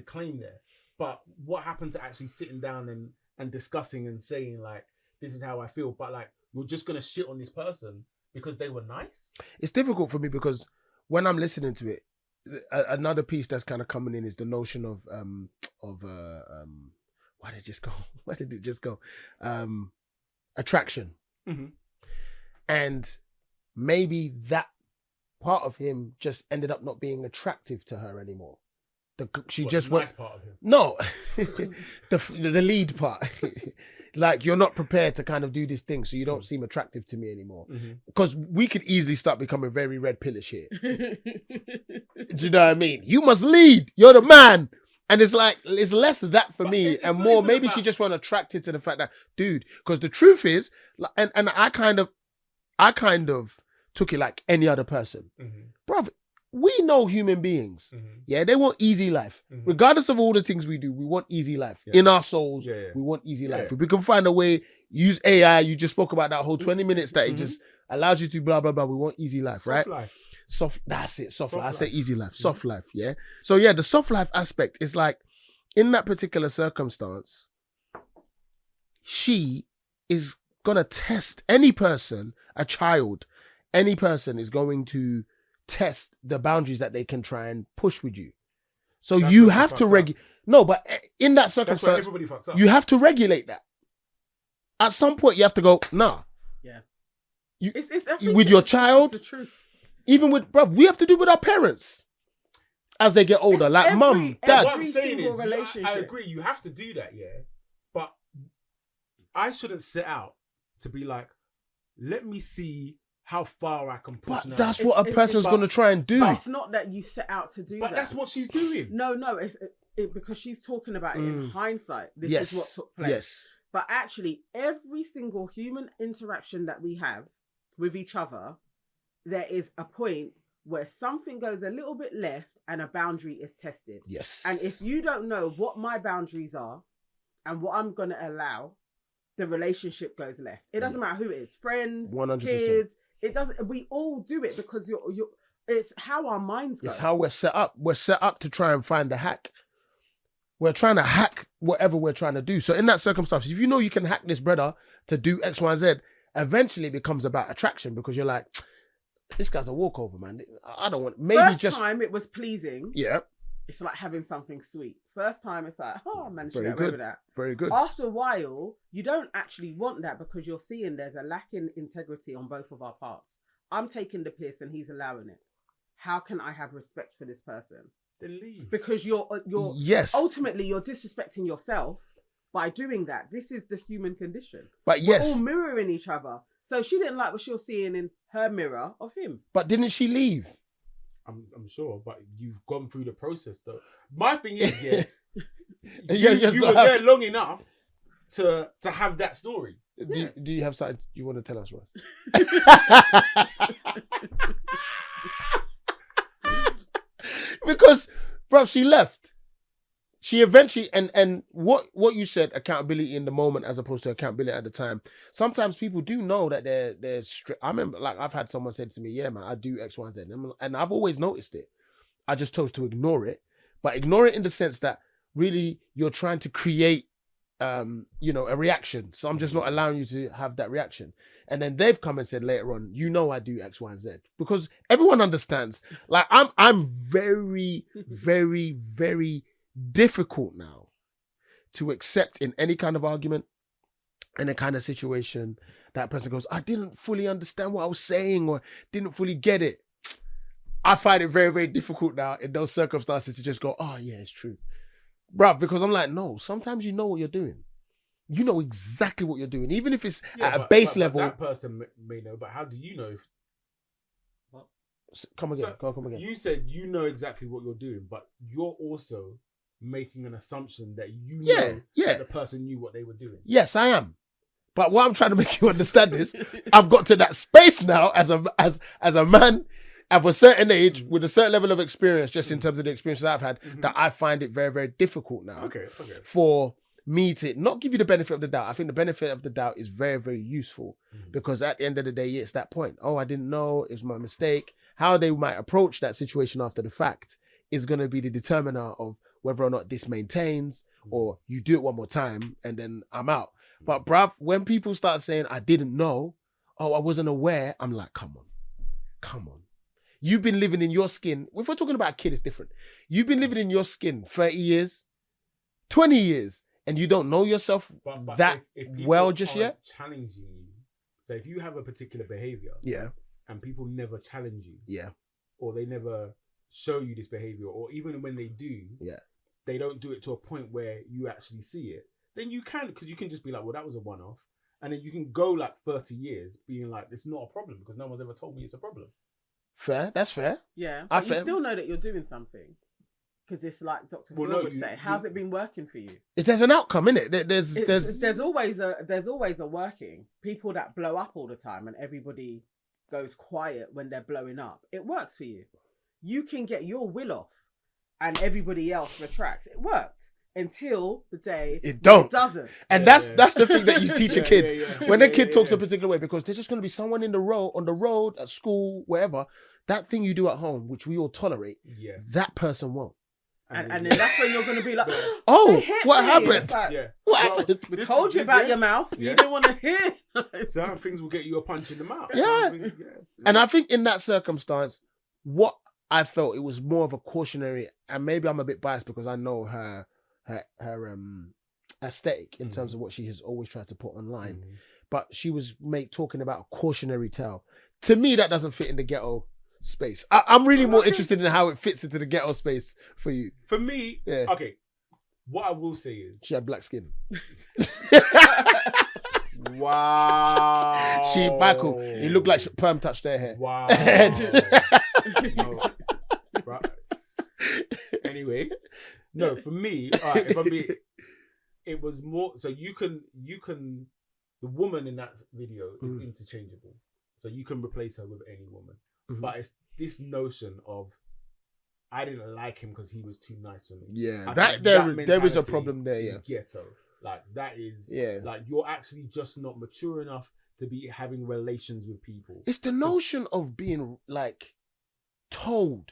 claim there. But what happened to actually sitting down and discussing and saying like, this is how I feel, but like, you're just gonna shit on this person because they were nice? It's difficult for me because when I'm listening to it, another piece that's kind of coming in is the notion of why did it just go? Attraction. Mm-hmm. And maybe that part of him just ended up not being attractive to her anymore. She just went. Nice part of him. No, the lead part. Like, you're not prepared to kind of do this thing, so you don't seem attractive to me anymore. Because we could easily start becoming very red pillish here. Do you know what I mean? You must lead. You're the man. And it's like, it's less of that for me and more, maybe she just wasn't attracted to the fact that, dude, because the truth is, and I kind of took it like any other person. Bruv, we know human beings. Yeah, they want easy life. Regardless of all the things we do, we want easy life. In our souls, we want easy life. If we can find a way, use AI, you just spoke about that whole 20 minutes that it just allows you to blah, blah, blah. We want easy life, right? Soft, that's it, soft life. I say easy life, soft life, yeah? So yeah, the soft life aspect is like, in that particular circumstance, she is gonna test any person, a child, any person is going to test the boundaries that they can try and push with you. So that's you have to regulate. No, but in that circumstance, you have to regulate that. At some point, you have to go, nah. Yeah. With your child, it's the truth. Even with, bruv, we have to do with our parents as they get older. Like mum, dad. What I'm saying is, I agree, you have to do that, yeah. But I shouldn't sit out to be like, let me see how far I can push. But now. That's what a person's going to try and do. But it's not that you set out to do that. But that's what she's doing. No, it's because she's talking about it in hindsight. This is what took place. Yes. But actually, every single human interaction that we have with each other, there is a point where something goes a little bit left and a boundary is tested. Yes. And if you don't know what my boundaries are and what I'm going to allow, the relationship goes left. It doesn't matter who it is. Friends, 100%. Kids. It doesn't. We all do it because you're. It's how our minds go. It's how we're set up. We're set up to try and find the hack. We're trying to hack whatever we're trying to do. So in that circumstance, if you know you can hack this brother to do X, Y, Z, eventually it becomes about attraction because you're like, this guy's a walkover, man. I don't want. Maybe First just time it was pleasing. Yeah. It's like having something sweet. First time it's like, oh, I managed to get away with that. Very good. After a while, you don't actually want that because you're seeing there's a lack in integrity on both of our parts. I'm taking the piss and he's allowing it. How can I have respect for this person? Then leave. Because you're yes. Ultimately you're disrespecting yourself by doing that. This is the human condition. But yes, we're all mirroring each other. So she didn't like what she was seeing in her mirror of him. But didn't she leave? I'm sure, but you've gone through the process though. My thing is, you were there long enough to have that story. Do you have something you want to tell us, Ross? Because, bro, she left. She eventually, and what you said, accountability in the moment as opposed to accountability at the time. Sometimes people do know that they're strict. I remember, like, I've had someone say to me, yeah, man, I do X, Y, and Z. And I've always noticed it. I just chose to ignore it. But ignore it in the sense that really you're trying to create, a reaction. So I'm just not allowing you to have that reaction. And then they've come and said later on, I do X, Y, and Z. Because everyone understands. Like, I'm very, very, very difficult now to accept in any kind of argument, in a kind of situation, that person goes, I didn't fully understand what I was saying or didn't fully get it. I find it very, very difficult now in those circumstances to just go, oh yeah, it's true. Bruv, because I'm like, no, sometimes you know what you're doing. You know exactly what you're doing. Even if it's at a base level. That person may know, but how do you know? Come again. Come again. You said you know exactly what you're doing, but you're also making an assumption that you know that the person knew what they were doing. Yes, I am. But what I'm trying to make you understand is I've got to that space now as a man of a certain age with a certain level of experience, just in terms of the experiences I've had, that I find it very, very difficult now for me to not give you the benefit of the doubt. I think the benefit of the doubt is very, very useful because at the end of the day, it's that point. Oh, I didn't know. It was my mistake. How they might approach that situation after the fact is going to be the determiner of whether or not this maintains or you do it one more time and then I'm out. But bruv, when people start saying, I didn't know, oh, I wasn't aware, I'm like, come on. You've been living in your skin. If we're talking about a kid, it's different. You've been living in your skin 30 years, 20 years, and you don't know yourself but if well just yet? Challenging you. So if you have a particular behavior and people never challenge you or they never show you this behavior, or even when they do, they don't do it to a point where you actually see it, then you can, because you can just be like, well, that was a one-off. And then you can go like 30 years being like, it's not a problem because no one's ever told me it's a problem. Fair, that's fair. Yeah, but you still know that you're doing something. Because it's like Dr. Phil would say, how's it been working for you? There's an outcome, innit? There's always a working. People that blow up all the time and everybody goes quiet when they're blowing up. It works for you. You can get your will off and everybody else retracts. It worked until the day it doesn't. And that's the thing that you teach a kid. When a kid talks a particular way, because there's just going to be someone on the road, at school, wherever, that thing you do at home, which we all tolerate, that person won't. And then that's when you're going to be like, oh, what happened? Like, what happened? We told you about your mouth. You didn't want to hear. Certain things will get you a punch in the mouth. Yeah. And I think in that circumstance, what I felt, it was more of a cautionary, and maybe I'm a bit biased because I know her aesthetic in terms of what she has always tried to put online. But she was talking about a cautionary tale. To me, that doesn't fit in the ghetto space. I'm really more interested in how it fits into the ghetto space for you. For me, okay, what I will say is she had black skin. Wow. Michael, he looked like perm touched their hair. Wow. No. Right. Anyway, no, for me, all right, if I'm being, it was more, so you can, the woman in that video is interchangeable. So you can replace her with any woman. But it's this notion of, I didn't like him because he was too nice for me. Yeah, there is a problem there. Yeah, ghetto. Like that is like you're actually just not mature enough to be having relations with people. It's the notion of being like told.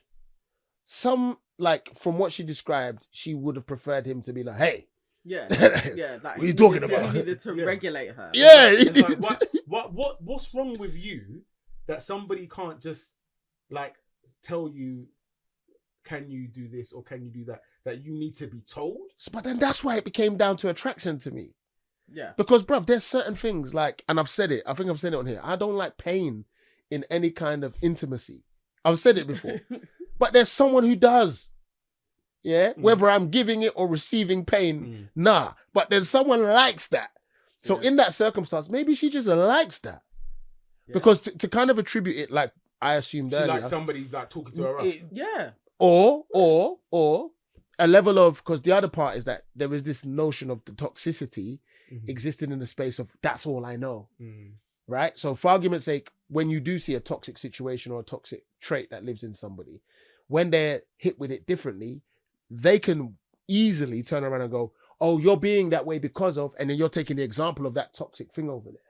Some, like, from what she described, she would have preferred him to be like, hey. Yeah, like, what are you talking about? He needed to regulate her. Yeah. Like, what's wrong with you that somebody can't just like tell you, can you do this or can you do that? That you need to be told. But then that's why it became down to attraction to me. Yeah. Because, bruv, there's certain things like, and I've said it, I think I've said it on here, I don't like pain in any kind of intimacy. I've said it before. But there's someone who does. Yeah? Whether I'm giving it or receiving pain, nah. But there's someone who likes that. So in that circumstance, maybe she just likes that. Yeah. Because to kind of attribute it, like I assumed She earlier. like somebody like talking to her rough. Yeah. Or a level of, because the other part is that there is this notion of the toxicity existing in the space of that's all I know, right? So for argument's sake, when you do see a toxic situation or a toxic trait that lives in somebody, when they're hit with it differently, they can easily turn around and go, oh, you're being that way because of, and then you're taking the example of that toxic thing over there.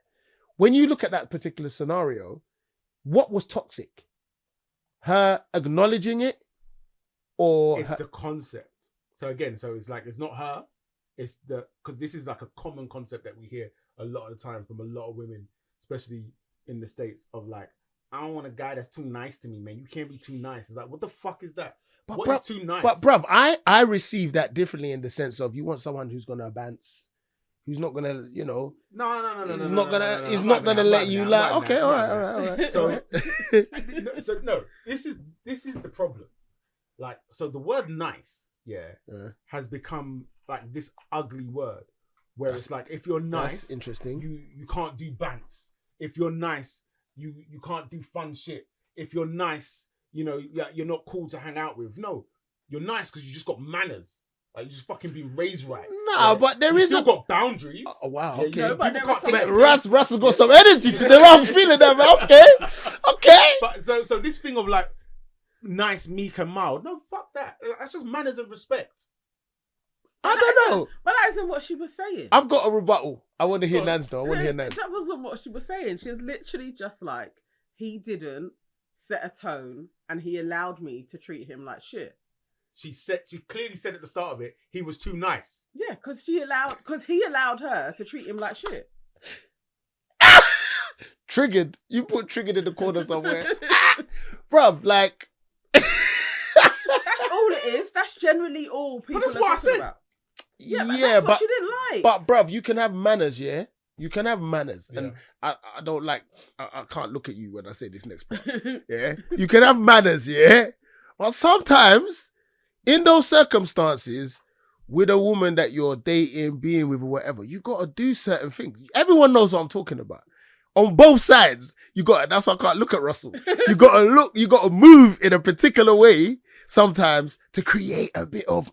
When you look at that particular scenario, what was toxic? Her acknowledging it, or It's the concept. So again, so it's like, it's not her, it's because this is like a common concept that we hear a lot of the time from a lot of women, especially in the States, of like, I don't want a guy that's too nice to me, man. You can't be too nice. It's like, what the fuck is that? What is too nice? But bruv, I receive that differently in the sense of you want someone who's gonna bounce, who's not gonna, you know, No. he's not gonna let you like. Okay, all right. So, so no, this is the problem. Like, so the word nice, has become like this ugly word, where it's like, if you're nice, that's interesting. You can't do bants. If you're nice, you can't do fun shit. If you're nice, you know, you're not cool to hang out with. No, you're nice because you just got manners. Like, you just fucking been raised right. No, but there is still got boundaries. Oh wow, Yeah, okay. you know, but people can't take there the is piss. Russ has got some energy today. I'm feeling that, man. Okay. But so this thing of like nice, meek, and mild. No, fuck that. That's just manners and respect. I don't know. But that isn't what she was saying. I've got a rebuttal. I want to hear Go on. Nance though. I want to hear Nance. That wasn't what she was saying. She was literally just like, he didn't set a tone and he allowed me to treat him like shit. She clearly said at the start of it, he was too nice. Yeah, because he allowed her to treat him like shit. Triggered. You put triggered in the corner somewhere. Bruv, like. That's all it is. That's generally all people that's are what I talking said. about. Yeah, but that's what she didn't like. But bruv, you can have manners, yeah? You can have manners. Yeah. And I don't like, I can't look at you when I say this next part. Yeah? You can have manners, yeah? But sometimes, in those circumstances, with a woman that you're dating, being with, or whatever, you got to do certain things. Everyone knows what I'm talking about. On both sides, that's why I can't look at Russell. You got to move in a particular way sometimes to create a bit of,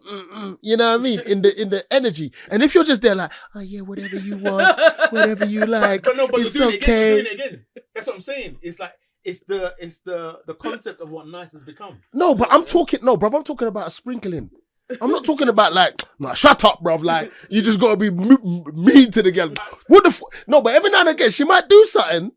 you know what I mean? In the energy. And if you're just there like, oh yeah, whatever you want, whatever you like, but it's you're okay. doing it again. That's what I'm saying. It's like, it's the concept of what nice has become. No, but I'm talking about a sprinkling. I'm not talking about like, nah, shut up, bruv. Like, you just gotta be mean to the girl. What the No, but every now and again, she might do something.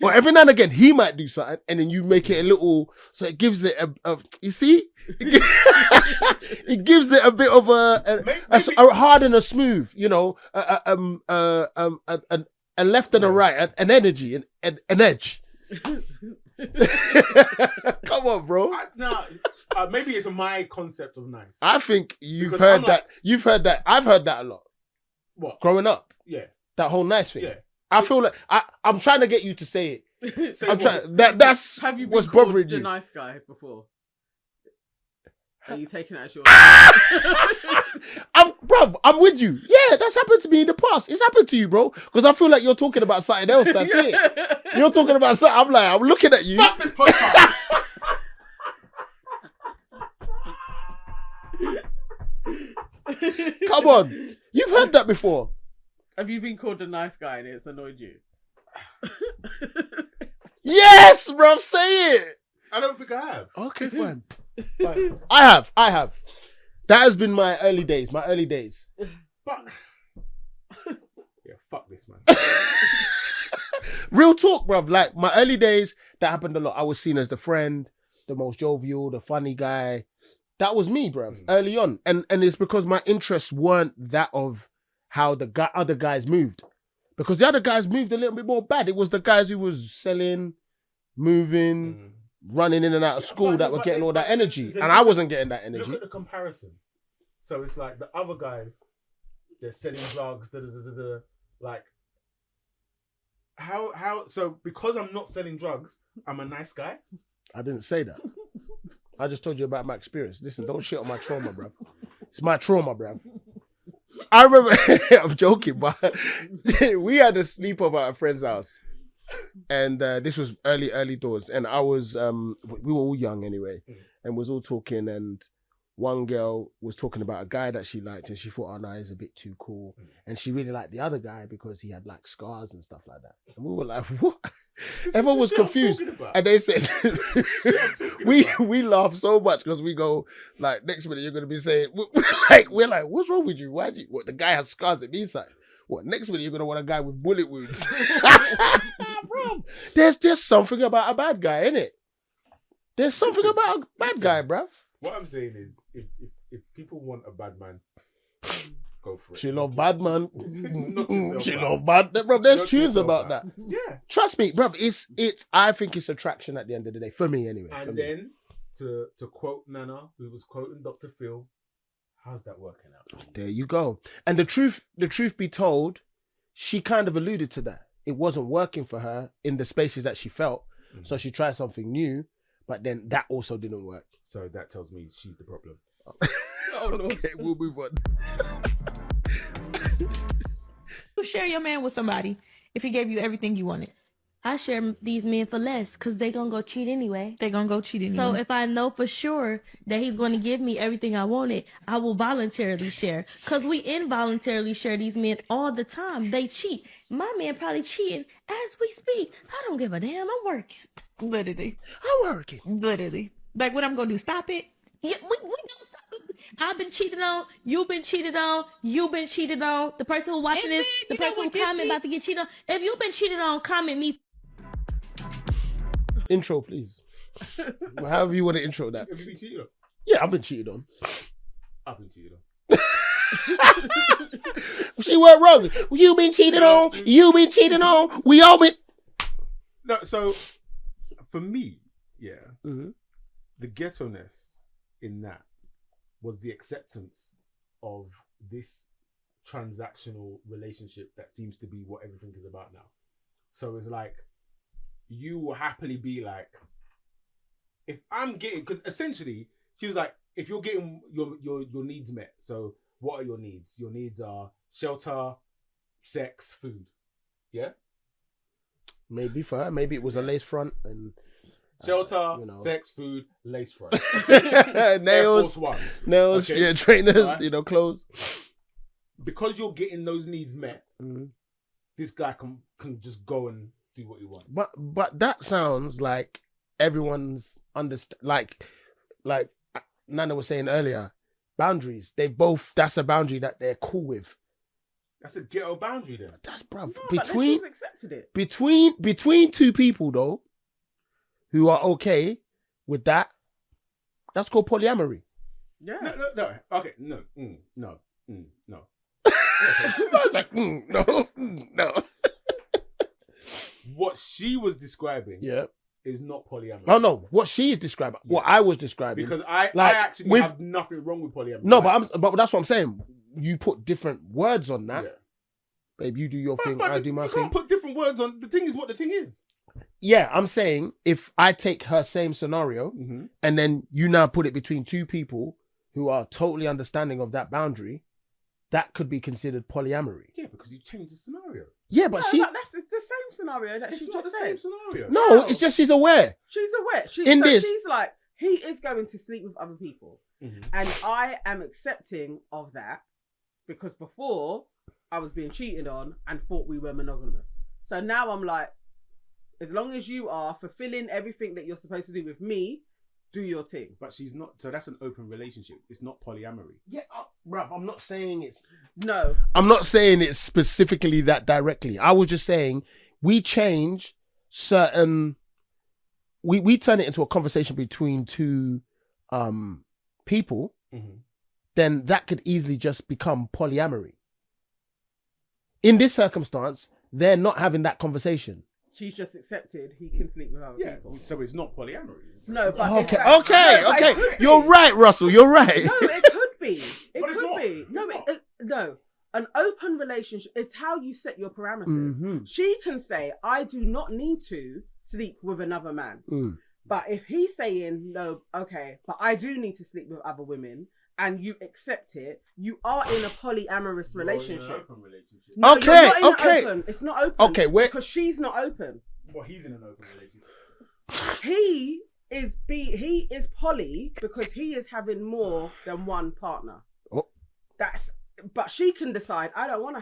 Or every now and again, he might do something. And then you make it a little, so it gives it a you see? It gives it a bit of a hard and a smooth, you know, a left and a right, an energy, an edge. Come on, bro. Maybe it's my concept of nice. I think you've heard that. I've heard that a lot. What? Growing up. Yeah. That whole nice thing. Yeah. I feel like I'm trying to get you to say it. Say I'm what? trying. That's Have you been what's called bothering the you. nice guy before? Are you taking that as your? I'm with you. Yeah, that's happened to me in the past. It's happened to you, bro. Because I feel like you're talking about something else. That's it. You're talking about something. I'm looking at you. Fuck this podcast. Come on. You've heard that before. Have you been called the nice guy and it's annoyed you? Yes, bro. Say it. I don't think I have. Okay, fine. I have. That has been my early days. But yeah, fuck this, man. Real talk, bruv. Like, my early days, that happened a lot. I was seen as the friend, the most jovial, the funny guy. That was me, bruv, early on. And it's because my interests weren't that of how the other guys moved. Because the other guys moved a little bit more bad. It was the guys who was selling, moving, running in and out of school that were getting all that energy. And I wasn't getting that energy. Look at the comparison. So it's like the other guys, they're selling drugs, like, how, so because I'm not selling drugs, I'm a nice guy? I didn't say that. I just told you about my experience. Listen, don't shit on my trauma, bruv. It's my trauma, bruv. I remember, I'm joking, but we had a sleepover at a friend's house. And this was early doors. And I was, we were all young anyway, and was all talking. And one girl was talking about a guy that she liked, and she thought, oh no, he's a bit too cool. And she really liked the other guy because he had like scars and stuff like that. And we were like, what? Everyone was confused. And they said, we laugh so much because we go, like, next minute you're going to be saying, we're like, what's wrong with you? What, the guy has scars at the inside? What, next minute you're going to want a guy with bullet wounds? Bro, there's just something about a bad guy, innit? There's something about a bad guy, bruv. What I'm saying is, if people want a bad man, go for it. She love bad man. She bad. love bad. Bro, there's Knock tunes yourself about out. that. Yeah. Trust me, bro. It's. I think it's attraction at the end of the day, for me anyway. And then to quote Nana, who was quoting Dr. Phil, how's that working out? There you go. And the truth be told, she kind of alluded to that. It wasn't working for her in the spaces that she felt, so she tried something new, but then that also didn't work. So that tells me she's the problem. Oh no. Okay, we'll move on. You share your man with somebody if he gave you everything you wanted. I share these men for less because they gonna go cheat anyway. They gonna go cheat anyway. So if I know for sure that he's going to give me everything I wanted, I will voluntarily share. Because we involuntarily share these men all the time. They cheat. My man probably cheating as we speak. I don't give a damn. I'm working. Literally. I'm working. Literally. Like, what I'm gonna do? Stop it? Yeah, we don't stop. I've been cheated on. You've been cheated on. You've been cheated on. The person who watching And this, then, the person who comment about to get cheated on. If you've been cheated on, comment me. Intro, please. However you want to intro that. Have you been cheated on? Yeah, I've been cheated on. I've been cheated on. She went wrong. You been cheated on. You been cheated on. We all been. No, so for me, the ghetto-ness in that was the acceptance of this transactional relationship that seems to be what everything is about now. So it's like, you will happily be like, if I'm getting, because essentially she was like, if you're getting your needs met, so what are your needs? Your needs are shelter, sex, food. Yeah? Maybe for her, maybe it was a lace front and shelter, sex, food, lace front. nails, okay. yeah, trainers, right. Clothes. Because you're getting those needs met, this guy can just go and do what he wants. But that sounds like everyone's like Nana was saying earlier, boundaries. That's a boundary that they're cool with. That's a ghetto boundary then. That's bruv. No, she's accepted it. Between two people though, who are okay with that, that's called polyamory. Yeah. No. Okay. No. No. I was like, no. What she was describing is not polyamory. Oh no, what she is describing, what I was describing. Because I actually have nothing wrong with polyamory. No, but that's what I'm saying. You put different words on that. Yeah. Babe, you do your thing, I do my thing. You can't put different words on. The thing is what the thing is. Yeah, I'm saying if I take her same scenario and then you now put it between two people who are totally understanding of that boundary, that could be considered polyamory. Yeah, because you changed the scenario. Yeah, but that's the same scenario that she not just the said. same scenario. No, it's just she's aware. She's aware. She's like, he is going to sleep with other people. And I am accepting of that because before I was being cheated on and thought we were monogamous. So now I'm like, as long as you are fulfilling everything that you're supposed to do with me, do your thing. But she's not. So that's an open relationship. It's not polyamory. Yeah, bruv, I'm not saying it's... No. I'm not saying it's specifically that directly. I was just saying we change certain... We turn it into a conversation between two people, then that could easily just become polyamory. In this circumstance, they're not having that conversation. She's just accepted he can sleep with other people. So it's not polyamory. No, but okay. You're right, Russell. You're right. No, it could be. It But it's could not. be. No, no. An open relationship is how you set your parameters. Mm-hmm. She can say, "I do not need to sleep with another man." But if he's saying no, okay, but I do need to sleep with other women, and you accept it, you are in a polyamorous relationship. Open relationship. No, Okay, you're not in okay. Open. It's not open. Okay, because she's not open. Well, he's in an open relationship. He is poly because he is having more than one partner. Oh. But she can decide, I don't want to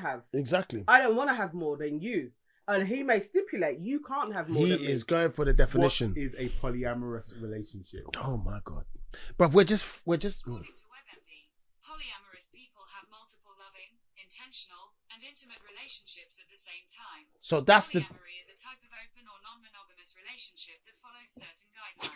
have more than you. And he may stipulate you can't have more than me. He is going for the definition. What is a polyamorous relationship? Oh my God. Bruv, we're just According to WebMD, polyamorous people have multiple loving, intentional, and intimate relationships at the same time. So that's Polyamory is a type of open or non-monogamous relationship that follows certain guidelines.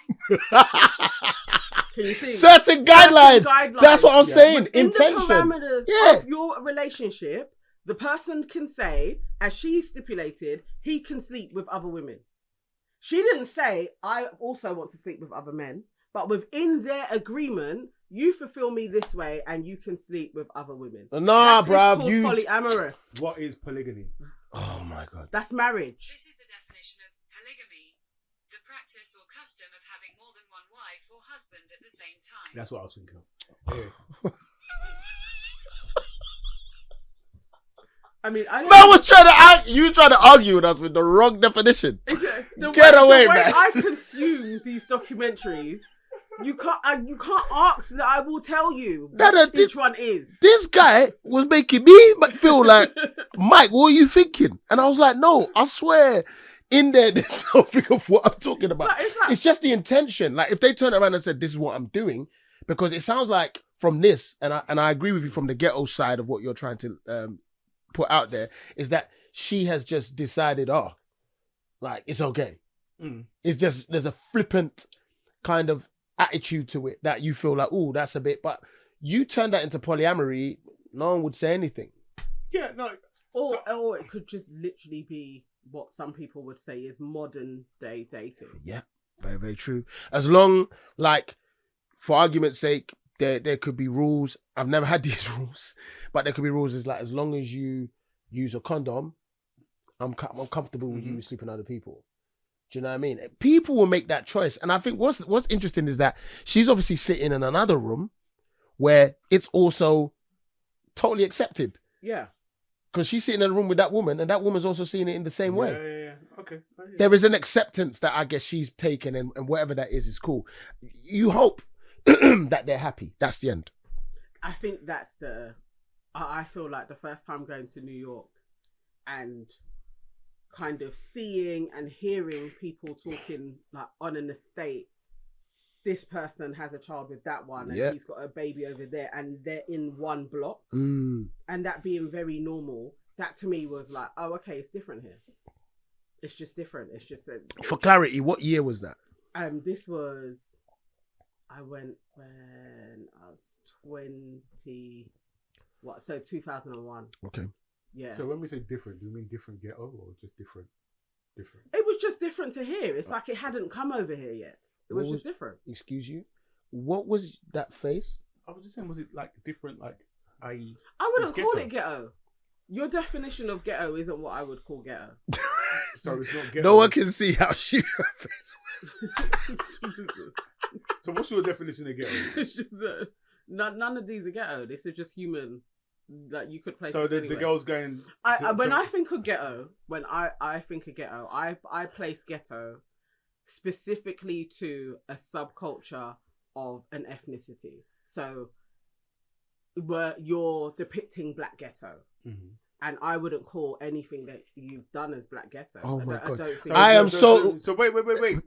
Can you see? Certain guidelines. That's what I'm saying. In Intention. the parameters of your relationship, the person can say, as she stipulated, he can sleep with other women. She didn't say, I also want to sleep with other men, but within their agreement, you fulfill me this way and you can sleep with other women. Nah, bruv. You polyamorous. What is polygamy? Oh my God. That's marriage. This is the definition of polygamy, the practice or custom of having more than one wife or husband at the same time. That's what I was thinking of. Yeah. I mean, I you trying to argue with us with the wrong definition. Get away, the way man. I consume these documentaries, you can't ask that I will tell you what each one is. This guy was making me feel like, Mike, what are you thinking? And I was like, no, I swear, in there's something of what I'm talking about. It's just the intention. Like if they turn around and said, this is what I'm doing, because it sounds like from this, and I agree with you from the ghetto side of what you're trying to put out there, is that she has just decided, like it's okay. It's just there's a flippant kind of attitude to it that you feel like, oh, that's a bit. But you turn that into polyamory, no one would say anything. Yeah, no. Or it could just literally be what some people would say is modern day dating. Yeah, very, very true. As long, like, for argument's sake, there could be rules. I've never had these rules, but there could be rules. Is like, as long as you use a condom, I'm comfortable with you sleeping with other people. Do you know what I mean? People will make that choice. And I think what's interesting is that she's obviously sitting in another room where it's also totally accepted. Yeah. Because she's sitting in a room with that woman and that woman's also seeing it in the same way. Yeah. Okay. Yeah. There is an acceptance that I guess she's taken, and whatever that is cool. You hope that they're happy. That's the end. I think that's I feel like the first time going to New York and kind of seeing and hearing people talking like on an estate, this person has a child with that one and he's got a baby over there and they're in one block, and that being very normal, that to me was like, oh, okay, it's different here. It's just different. It's just for clarity, what year was that? This was, I went when I was 20, so 2001. Okay. Yeah. So when we say different, do you mean different ghetto or just different? It was just different to here. It's like it hadn't come over here yet. It was just different. Excuse you? What was that face? I was just saying, was it like different, like I wouldn't call it ghetto. Your definition of ghetto isn't what I would call ghetto. So it's not ghetto. No one can see how she her face was. So what's your definition of ghetto? It's just none of these are ghetto. This is just human. That you could play. So the girl's going. When I think of ghetto, I place ghetto specifically to a subculture of an ethnicity. So where you're depicting black ghetto, and I wouldn't call anything that you've done as black ghetto. Oh my God! I don't think I am so. So wait.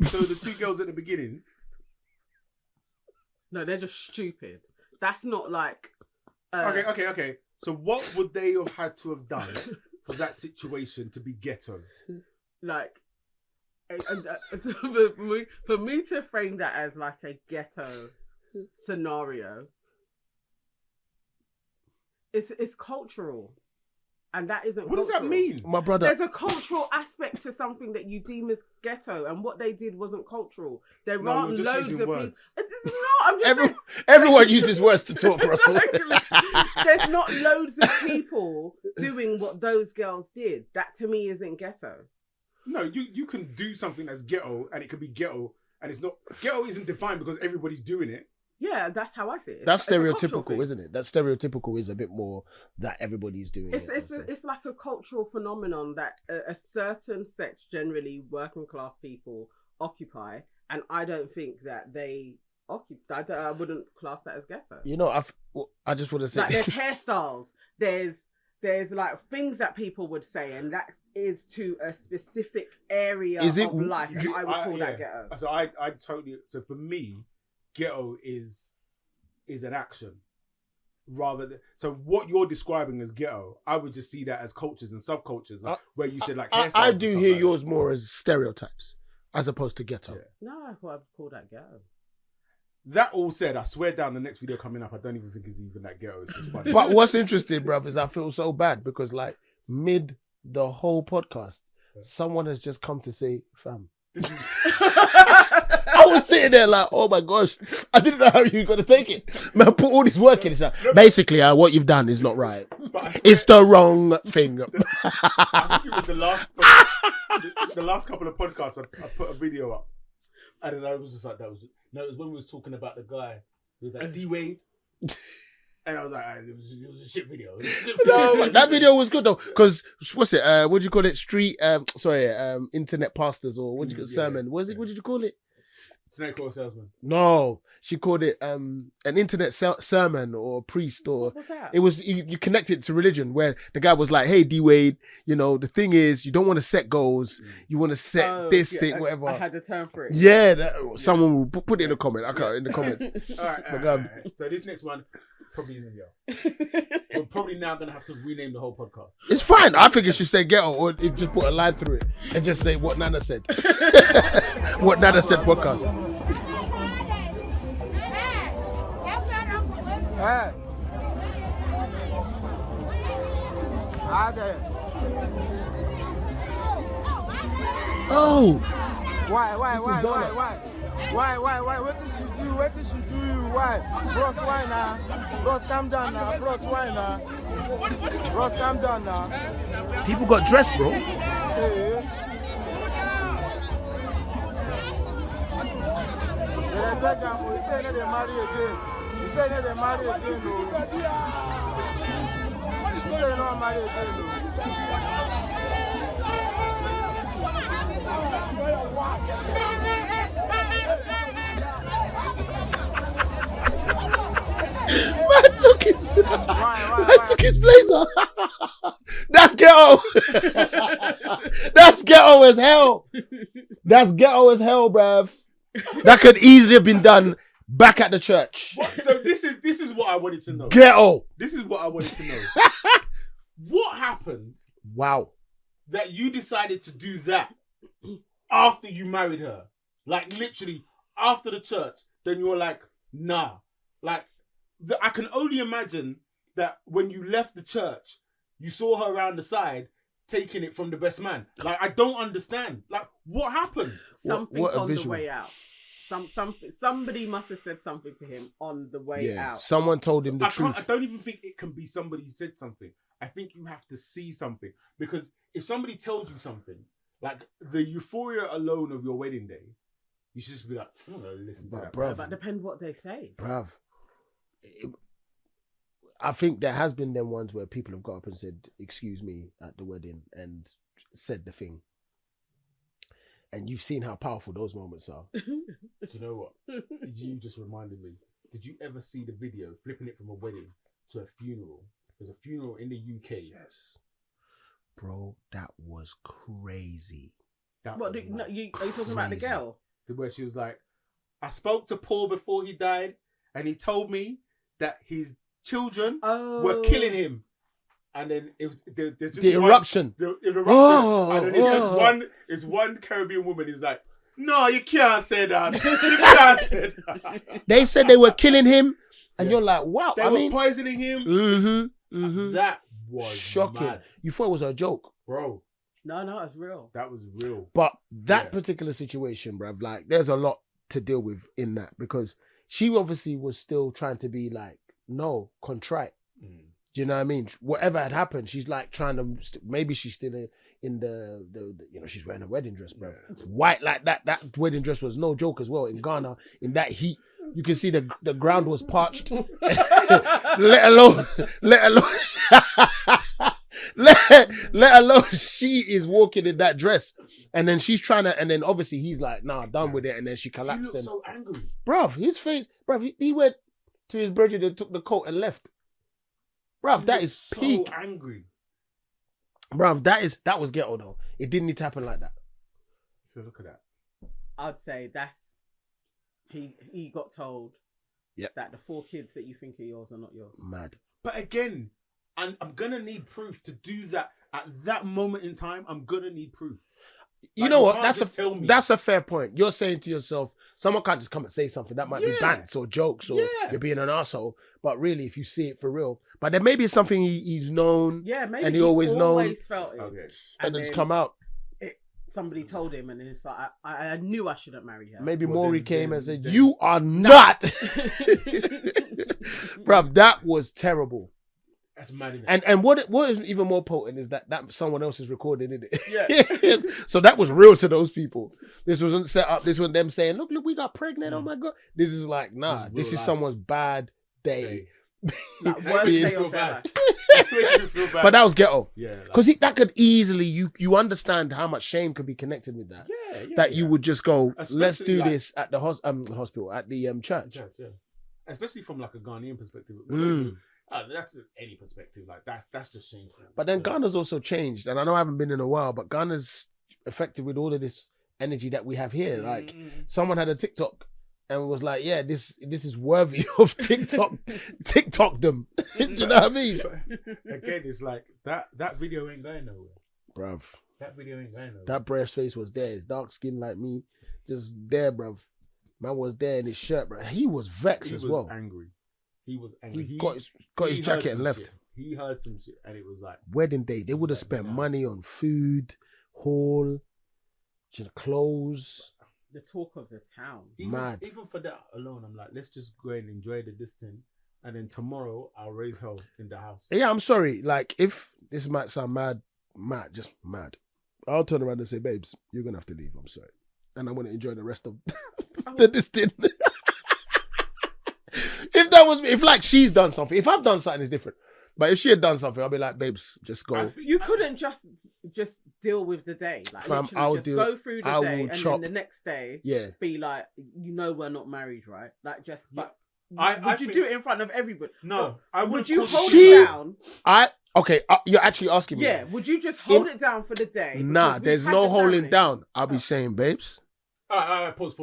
So the two girls at the beginning. No, they're just stupid. That's not like. Okay. So what would they have had to have done for that situation to be ghetto? Like, for me to frame that as like a ghetto scenario, it's cultural, and that isn't. What does that mean, my brother? There's a cultural aspect to something that you deem as ghetto, and what they did wasn't cultural. There aren't loads of people. No, I'm just saying. Everyone uses words to talk, Russell. There's not loads of people doing what those girls did. That to me isn't ghetto. No, you can do something that's ghetto, and it could be ghetto, and it's not. Ghetto isn't defined because everybody's doing it. Yeah, that's how I see it. That's It's a cultural stereotypical, thing. isn't it? That stereotypical is a bit more that everybody's doing. It's like a cultural phenomenon that a certain sex, generally working class people, occupy, and I don't think that they occupy. I wouldn't class that as ghetto. You know, I just want to say, Like, there's hairstyles, there's like things that people would say, and that is to a specific area of life. And I would call that ghetto. So I totally. So for me, ghetto is an action rather than. So what you're describing as ghetto, I would just see that as cultures and subcultures, like, where you said like hairstyles. I do hear yours more as stereotypes as opposed to ghetto. Yeah. No, I would call that ghetto. That all said, I swear down the next video coming up, I don't even think it's even that ghetto. It's just funny. But what's interesting, bruv, is I feel so bad because like mid the whole podcast, someone has just come to say, fam. I was sitting there like, oh my gosh, I didn't know how you were going to take it. Man, put all this work in. It's like, basically, what you've done is not right. It's the wrong thing. I think it was the last couple of podcasts, I put a video up. And then I was just like, it was when we was talking about the guy who was like, D-Wade. And I was like, it was a shit video. No, that video was good though, because what's it? What do you call it? Internet pastors or what do you call it? Sermon? What did you call it? Snake oil salesman. No, she called it an internet sermon or priest or. What was that? It was you connect it to religion where the guy was like, "Hey, D-Wade, you know the thing is you don't want to set goals, you want to set this thing, whatever." I had a term for it. Yeah, someone will put it in the comment. I can't in the comments. All right. So this next one. Probably in the We're probably now going to have to rename the whole podcast. It's fine. I think it should say ghetto or just put a line through it and just say what Nana said. What Nana said podcast. Hey. Oh. Why? What did she do? What did she do you? Why? Bros, why now? Bros, calm down now. Bros, why now? Bros, calm down now. People got dressed, bro. Hey. They beg them, you say that they marry again. You say that they marry again, no. You say they don't marry again, no. Man took his blazer. That's ghetto. That's ghetto as hell. That's ghetto as hell, bruv. That could easily have been done back at the church. So this is what I wanted to know. Ghetto. This is what I wanted to know. What happened? Wow. That you decided to do that after you married her, like literally after the church. Then you're like, nah. Like I can only imagine that when you left the church, you saw her around the side taking it from the best man. Like I don't understand. Like what happened? Something on the way out. Somebody must have said something to him on the way out. Someone told him the truth. I don't even think it can be somebody who said something. I think you have to see something, because if somebody told you something, like the euphoria alone of your wedding day, you should just be like, I'm gonna listen to that. Bruv. But depend what they say. Bruv. I think there has been them ones where people have got up and said, excuse me, at the wedding and said the thing. And you've seen how powerful those moments are. Do you know what? You just reminded me. Did you ever see the video flipping it from a wedding to a funeral? There's a funeral in the UK. Yes. Bro, that was crazy. What? Are you talking about the girl? Where she was like, I spoke to Paul before he died, and he told me that his children were killing him. And then it was there's just the eruption. The eruption. And then it's one Caribbean woman who's like, no, you can't say that. You can't say that. They said they were killing him, and you're like, wow. They were poisoning him. That was shocking. mad. You thought it was a joke, bro. No, it's real. That was real. But that particular situation, bruv, like, there's a lot to deal with in that, because she obviously was still trying to be like, no, contrite. Do you know what I mean? Whatever had happened, she's like trying to. Maybe she's still in the she's wearing a wedding dress, bro. White like that. That wedding dress was no joke as well in Ghana in that heat. You can see the ground was parched. let alone let alone she is walking in that dress. And then she's trying to, and then obviously he's like, nah, done with it. And then she collapsed. He looked so angry. Bruv, his face, bruv, he went to his brother and took the coat and left. Bruv, that is peak. So angry. Bruv, that was ghetto though. It didn't need to happen like that. So look at that. I'd say he got told that the 4 kids that you think are yours are not yours. Mad. But again, I'm gonna need proof to do that at that moment in time. I'm gonna need proof. You know what? That's a fair point. You're saying to yourself, someone can't just come and say something that might be bants or jokes or you're being an asshole. But really, if you see it for real, but then maybe it's something he's known. Yeah, maybe and he always known. Felt it. Okay. And then it's come out. Somebody told him, and it's like I knew I shouldn't marry her. Maybe Maury came and said, "You are not." Bruv, that was terrible. That's mad. And what is even more potent is that someone else is recording it. Yeah. Yes. So that was real to those people. This wasn't set up. This was them saying, look, we got pregnant. Oh my God. This is like, nah, this is someone's bad day. Like, worst day of their life. But that was ghetto. Yeah. Because that could easily, you understand how much shame could be connected with that. That you would just go, let's do this at the hospital, at the church. Yeah. Especially from like a Ghanaian perspective. That's any perspective. Like that's just shameful. But then Ghana's also changed, and I know I haven't been in a while, but Ghana's affected with all of this energy that we have here. Like someone had a TikTok and was like, "Yeah, this is worthy of TikTok, TikTokdom." Do you know what I mean? Again, it's like that video ain't going nowhere, bruv. That video ain't going nowhere. That brev's face was there. His dark skin like me, just there, bruv. Man was there in his shirt, bro. He was vexed as well. Angry. He was angry. He got his jacket and left. Shit. He heard some shit, and it was like wedding day. They would have spent money on food, hall, clothes. The talk of the town. Even for that alone, I'm like, let's just go and enjoy the distance, and then tomorrow I'll raise hell in the house. Yeah, I'm sorry. Like, if this might sound just mad, I'll turn around and say, babes, you're gonna have to leave. I'm sorry, and I'm gonna enjoy the rest of the distance. If that was me, if like she's done something, if I've done something, it's different. But if she had done something, I'll be like, babes, just go. You couldn't just deal with the day. Like, Fam, go through the day and chop. then the next day be like, we're not married, right? Like, just, but would you do it in front of everybody? No. Would you hold it down? Okay, you're actually asking me. Yeah, would you just hold it down for the day? Nah, there's no holding down. I'll be saying, babes. Pause.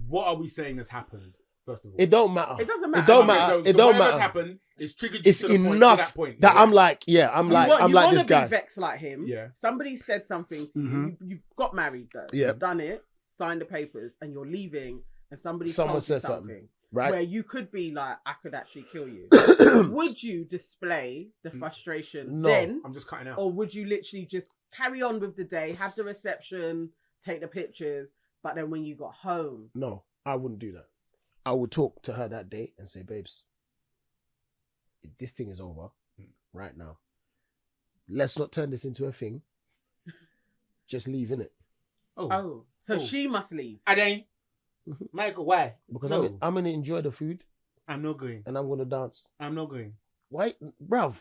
What are we saying has happened? First of all, it don't matter. It doesn't matter. It don't matter. So it don't matter. What's happened is triggered you it's to the enough to that point. that I'm like, I'm like this guy. You be vexed like him. Yeah. Somebody said something to you. You've got married though. Yeah. You've done it, signed the papers, and you're leaving, and Someone told you said something. Right. Where you could be like, I could actually kill you. Would you display the frustration then? I'm just cutting out. Or would you literally just carry on with the day, have the reception, take the pictures, but then when you got home? No, I wouldn't do that. I would talk to her that day and say, babes, this thing is over right now. Let's not turn this into a thing. Just leave, innit? Oh. So she must leave. And then, Michael, why? Because I'm going to enjoy the food. I'm not going. And I'm going to dance. I'm not going. Why? Bruv.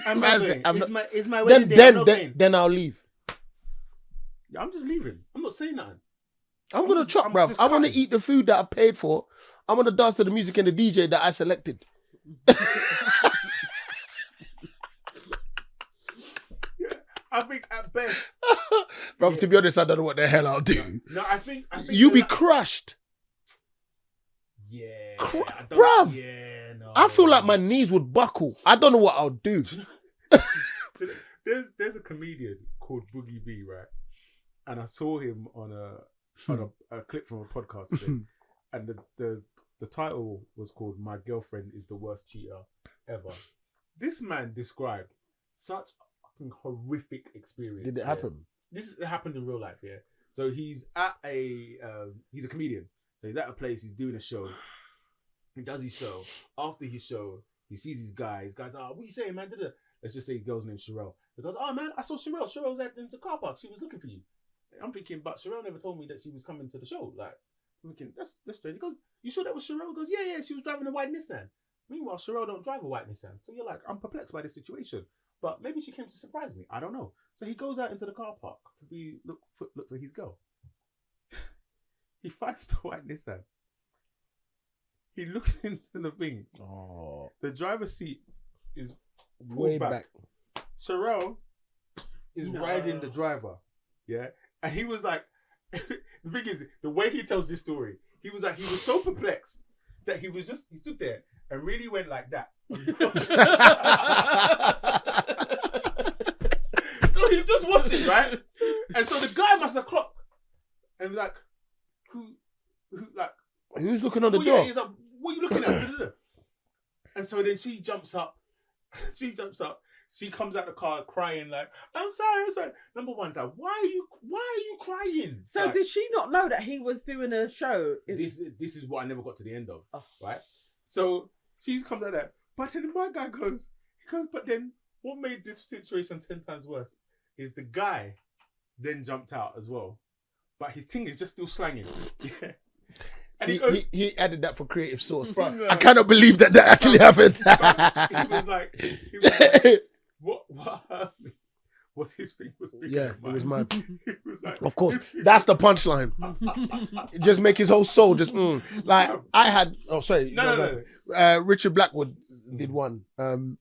I'm not going. It's my wedding day. Then I'll leave. I'm just leaving. I'm not saying nothing. I'm going to chop, bruv. I want to eat the food that I paid for. I'm going to dance to the music and the DJ that I selected. I think at best... Bruv, to be honest, I don't know what the hell I'll do. No, I think you be crushed. Yeah. Bruv. Yeah, no. I feel like my knees would buckle. I don't know what I'll do. There's a comedian called Boogie B, right? And I saw him on a clip from a podcast today, and the title was called "My Girlfriend is the Worst Cheater Ever." This man described such a fucking horrific experience. Did it happen? This happened in real life, yeah. So he's at he's a comedian. So he's at a place. He's doing a show. He does his show. After his show, he sees his guy. His guy's, what are you saying, man? Let's just say the girl's name Sherelle. He goes, oh man, I saw Sherelle. Sherelle was in the car park. She was looking for you. I'm thinking, but Sherelle never told me that she was coming to the show. Like, I'm thinking, that's strange. He goes, you sure that was Sherelle? He goes, yeah, she was driving a white Nissan. Meanwhile, Sherelle don't drive a white Nissan. So you're like, I'm perplexed by this situation. But maybe she came to surprise me. I don't know. So he goes out into the car park to look for his girl. He finds the white Nissan. He looks into the thing. Oh. The driver's seat is way back. Sherelle is riding the driver. Yeah. And he was like, the thing is, the way he tells this story, he was so perplexed that he stood there and really went like that. So he's just watching, right? And so the guy must have clocked and was like, who's looking on the door? Yeah, he's like, what are you looking at? And so then she jumps up. She comes out the car crying like, I'm sorry. Number one's like, why are you crying? So like, did she not know that he was doing a show? This is what I never got to the end of. Right? So she comes out there. But then my guy goes, but then what made this situation 10 times worse is the guy then jumped out as well. But his thing is just still slanging. Yeah. And he added that for creative source. I cannot believe that actually happened. He was like, what? Was his thing was bigger than mine. It was mine. It was like, of course, that's the punchline. Just make his whole soul just like I had. Oh, sorry. No. Richard Blackwood did one, and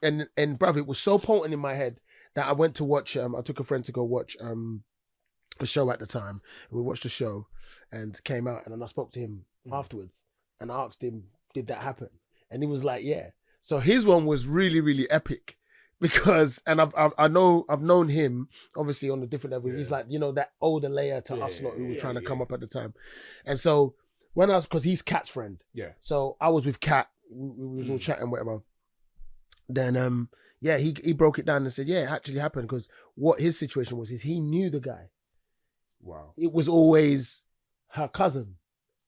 bruv, it was so potent in my head that I went to watch. I took a friend to go watch a show at the time. We watched the show and came out, and then I spoke to him afterwards and I asked him, did that happen? And he was like, yeah. So his one was really, really epic because, and I've known him obviously on a different level. Yeah. He's like, that older layer to us lot who were trying to come up at the time. And so when because he's Kat's friend. Yeah. So I was with Kat, we was all chatting, whatever. Then, he broke it down and said, yeah, it actually happened because what his situation was is he knew the guy. Wow. It was always her cousin.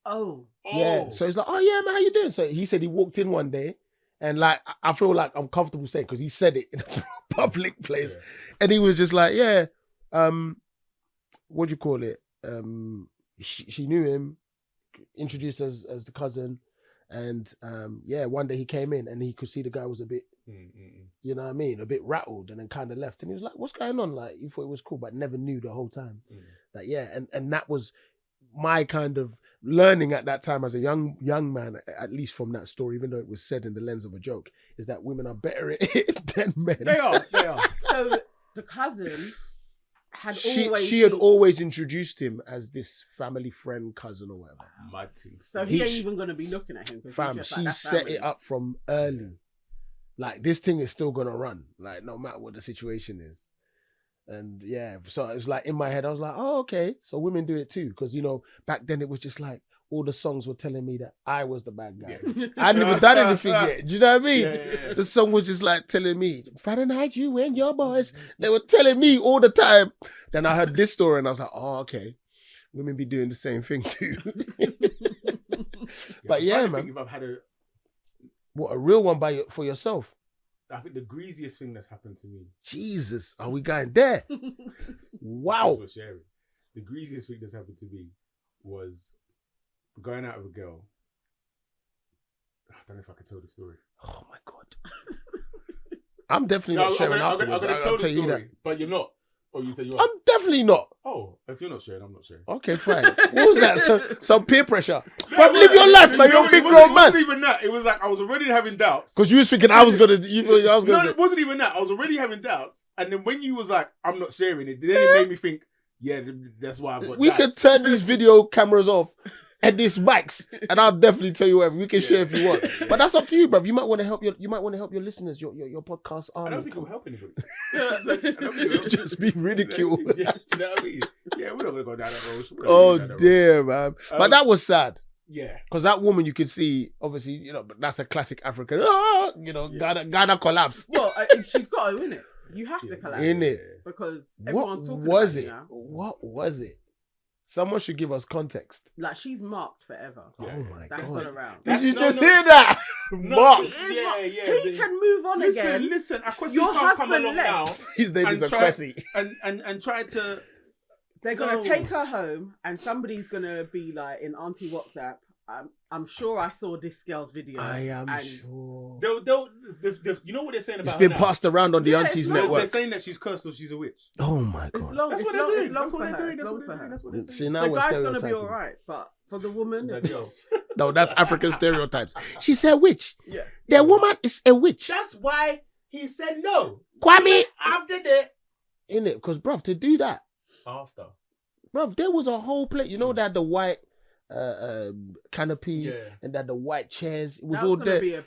Oh. Yeah. So he's like, oh yeah, man, how you doing? So he said he walked in one day and like, I feel like I'm comfortable saying, because he said it in a public place. Yeah. And he was just like, yeah, what do you call it? She knew him, introduced as the cousin. And one day he came in and he could see the guy was a bit, you know what I mean? A bit rattled and then kind of left. And he was like, what's going on? Like, he thought it was cool, but never knew the whole time. Like, and that was my kind of learning at that time as a young man, at least from that story, even though it was said in the lens of a joke, is that women are better at it than men. They are. So the cousin she had always introduced him as this family friend cousin or whatever. Mad thing. So he ain't even going to be looking at him. Fam, she set it up from early. Like, this thing is still going to run, like, no matter what the situation is. And so it was like in my head, I was like, oh, okay. So women do it too. Because, back then it was just like all the songs were telling me that I was the bad guy. Yeah. I hadn't even done anything yet. Do you know what I mean? Yeah. The song was just like telling me, Friday night you and your boys. They were telling me all the time. Then I heard this story and I was like, oh, okay. Women be doing the same thing too. But man. If I've had a real one for yourself? I think the greasiest thing that's happened to me. Jesus, are we going there? Wow. The greasiest thing that's happened to me was going out with a girl. I don't know if I can tell the story. Oh my God. I'm definitely not sharing afterwards. I'm going to tell the story, but you're not. Or you say you are. I'm definitely not. Oh, if you're not sharing, I'm not sharing. Okay, fine. What was that? Some peer pressure. But live your life, man. You're a big grown man. It wasn't even that. It was like I was already having doubts. Because you was thinking I was gonna. No, it wasn't even that. I was already having doubts, and then when you was like, "I'm not sharing it," then it made me think, "Yeah, that's why I've got." We could turn these video cameras off and these mics, and I'll definitely tell you whatever. We can share if you want, but that's up to you, bruv. You might want to help your listeners, your podcast army. I don't think it will help anybody. Just be ridiculed. Yeah, you know what I mean? Yeah, we're not gonna go down that road. Oh dear, man. But that was sad. Yeah, because that woman, you could see, obviously, but that's a classic African. Ghana collapse. Well, she's got to, innit? You have to collapse, innit? Because everyone's talking about it. What was it? Someone should give us context. Like, she's marked forever. Yeah. Oh my God. That's gone around. Did you just hear that? Marked. Yeah. He can move on again. Listen, Akwesi can't come along now. His name is Akwesi. And try to they're gonna take her home, and somebody's gonna be like in Auntie WhatsApp. I'm sure I saw this girl's video. I am sure. You know what they're saying about It's been her now? passed around on the Aunties network. They're saying that she's cursed or she's a witch. Oh my God. It's long. That's It's what long. they're It's doing. long That's what for they're her. doing. It's That's long what for they're doing. her. That's what they're See, saying. now The we're guy's gonna be stereotyping. all right, but for the woman, it's No, that's African stereotypes. She's a witch. Yeah. The woman is a witch. That's why he said no. Kwame. After that. In it, because bruv, to do that, After. bruv, there was a whole plate. You know that the white canopy and that the white chairs. It was all there. Bruv,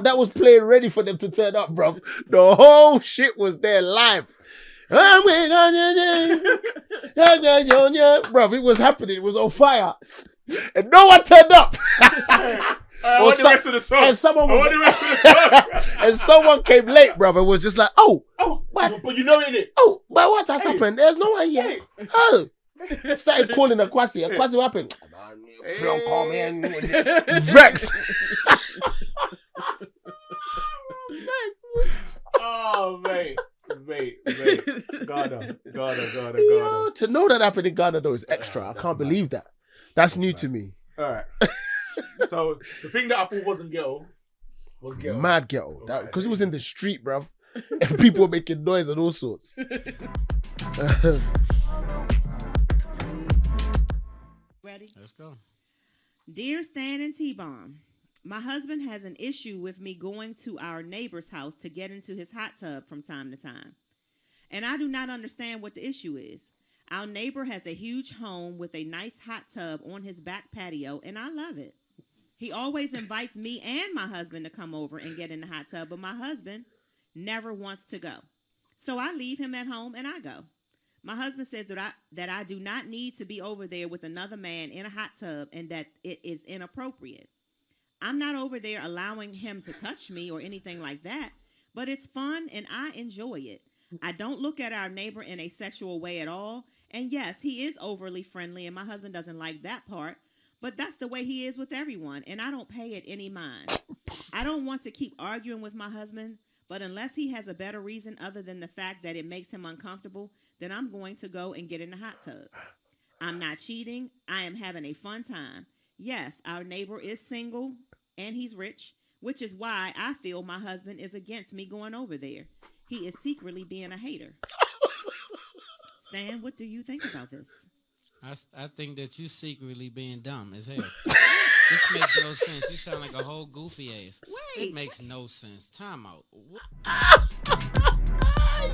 that was playing ready for them to turn up, bruv. The whole shit was there live. Bruv, it was happening. It was on fire. And no one turned up. I want the rest of the song. And someone came late, bruv, and was just like, what? But you know in it. Oh, but what has happened? There's no one here. Oh. Started calling a Kwasi. A Kwasi, what happened? Vex. Oh, mate. Ghana. Yo, to know that happened in Ghana, though, is extra. I can't believe that. That's new to me. All right. So, the thing that I thought wasn't ghetto was ghetto. Mad ghetto. Because it was in the street, bruv. And people were making noise and all sorts. Ready? Let's go. Dear Stan and T-Bomb, my husband has an issue with me going to our neighbor's house to get into his hot tub from time to time. And I do not understand what the issue is. Our neighbor has a huge home with a nice hot tub on his back patio, and I love it. He always invites me and my husband to come over and get in the hot tub, but my husband never wants to go. So I leave him at home and I go. My husband says that I do not need to be over there with another man in a hot tub and that it is inappropriate. I'm not over there allowing him to touch me or anything like that, but it's fun and I enjoy it. I don't look at our neighbor in a sexual way at all. And yes, he is overly friendly and my husband doesn't like that part, but that's the way he is with everyone and I don't pay it any mind. I don't want to keep arguing with my husband, but unless he has a better reason other than the fact that it makes him uncomfortable, then I'm going to go and get in the hot tub. I'm not cheating. I am having a fun time. Yes, our neighbor is single and he's rich, which is why I feel my husband is against me going over there. He is secretly being a hater. Stan, what do you think about this? I think that you secretly being dumb as hell. This makes no sense. You sound like a whole goofy ass. Wait. It makes no sense. Time out.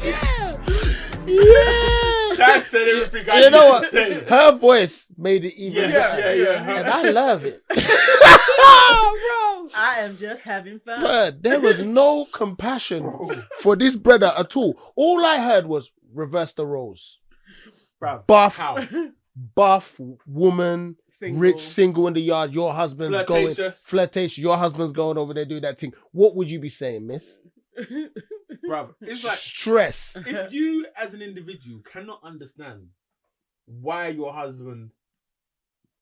Yeah. That said everything I You know need what? to say. Her voice made it even better. Yeah. And I love it. Oh, bro. I am just having fun. But there was no compassion for this brother at all. All I heard was reverse the roles. Bruh, Buff, how? buff woman, Single. rich, single in the yard. Your husband's going flirtatious. Your husband's going over there doing that thing. What would you be saying, miss? Bruv, it's like stress. If you, as an individual, cannot understand why your husband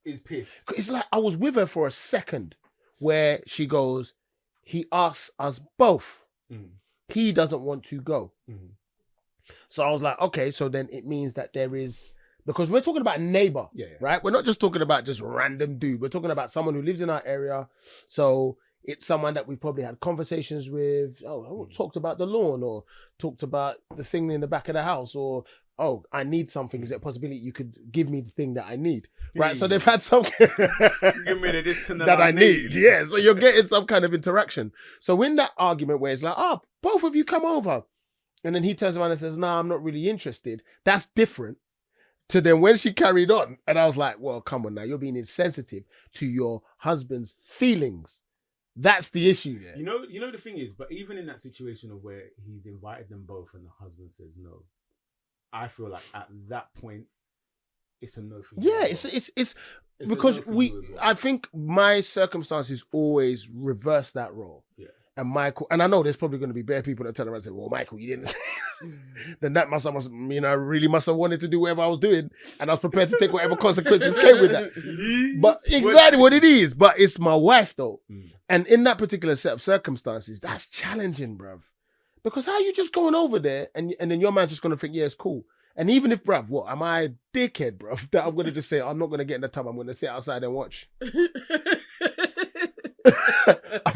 is pissed, It's like I was with her for a second, where she goes, "He asks us both. He doesn't want to go." So I was like, okay, so then it means that there is, because we're talking about a neighbor, right? We're not just talking about just random dude. We're talking about someone who lives in our area. So it's someone that we probably had conversations with, talked about the lawn or talked about the thing in the back of the house or, I need something. Is there a possibility you could give me the thing that I need? Right? So they've had some... give me this that I need. Yeah, so you're getting some kind of interaction. So in that argument where it's like, both of you come over. And then he turns around and says, "No, I'm not really interested." That's different to then when she carried on. And I was like, well, come on now. You're being insensitive to your husband's feelings. That's the issue there. You know the thing is, but even in that situation of where he's invited them both and the husband says no, I feel like at that point, it's a no for you. Yeah, it's because I think my circumstances always reverse that role. Yeah. And Michael, and I know there's probably going to be bare people that turn around and say, "Well, Michael, you didn't say this." Then that must really must have wanted to do whatever I was doing, and I was prepared to take whatever consequences came with that. But exactly what it is. But it's my wife though, and in that particular set of circumstances, that's challenging, bruv. Because how you just going over there and then your man's just gonna think, yeah, it's cool. And even if, bruv, what am I a dickhead, bruv? That I'm gonna just say I'm not gonna get in the tub. I'm gonna sit outside and watch. Am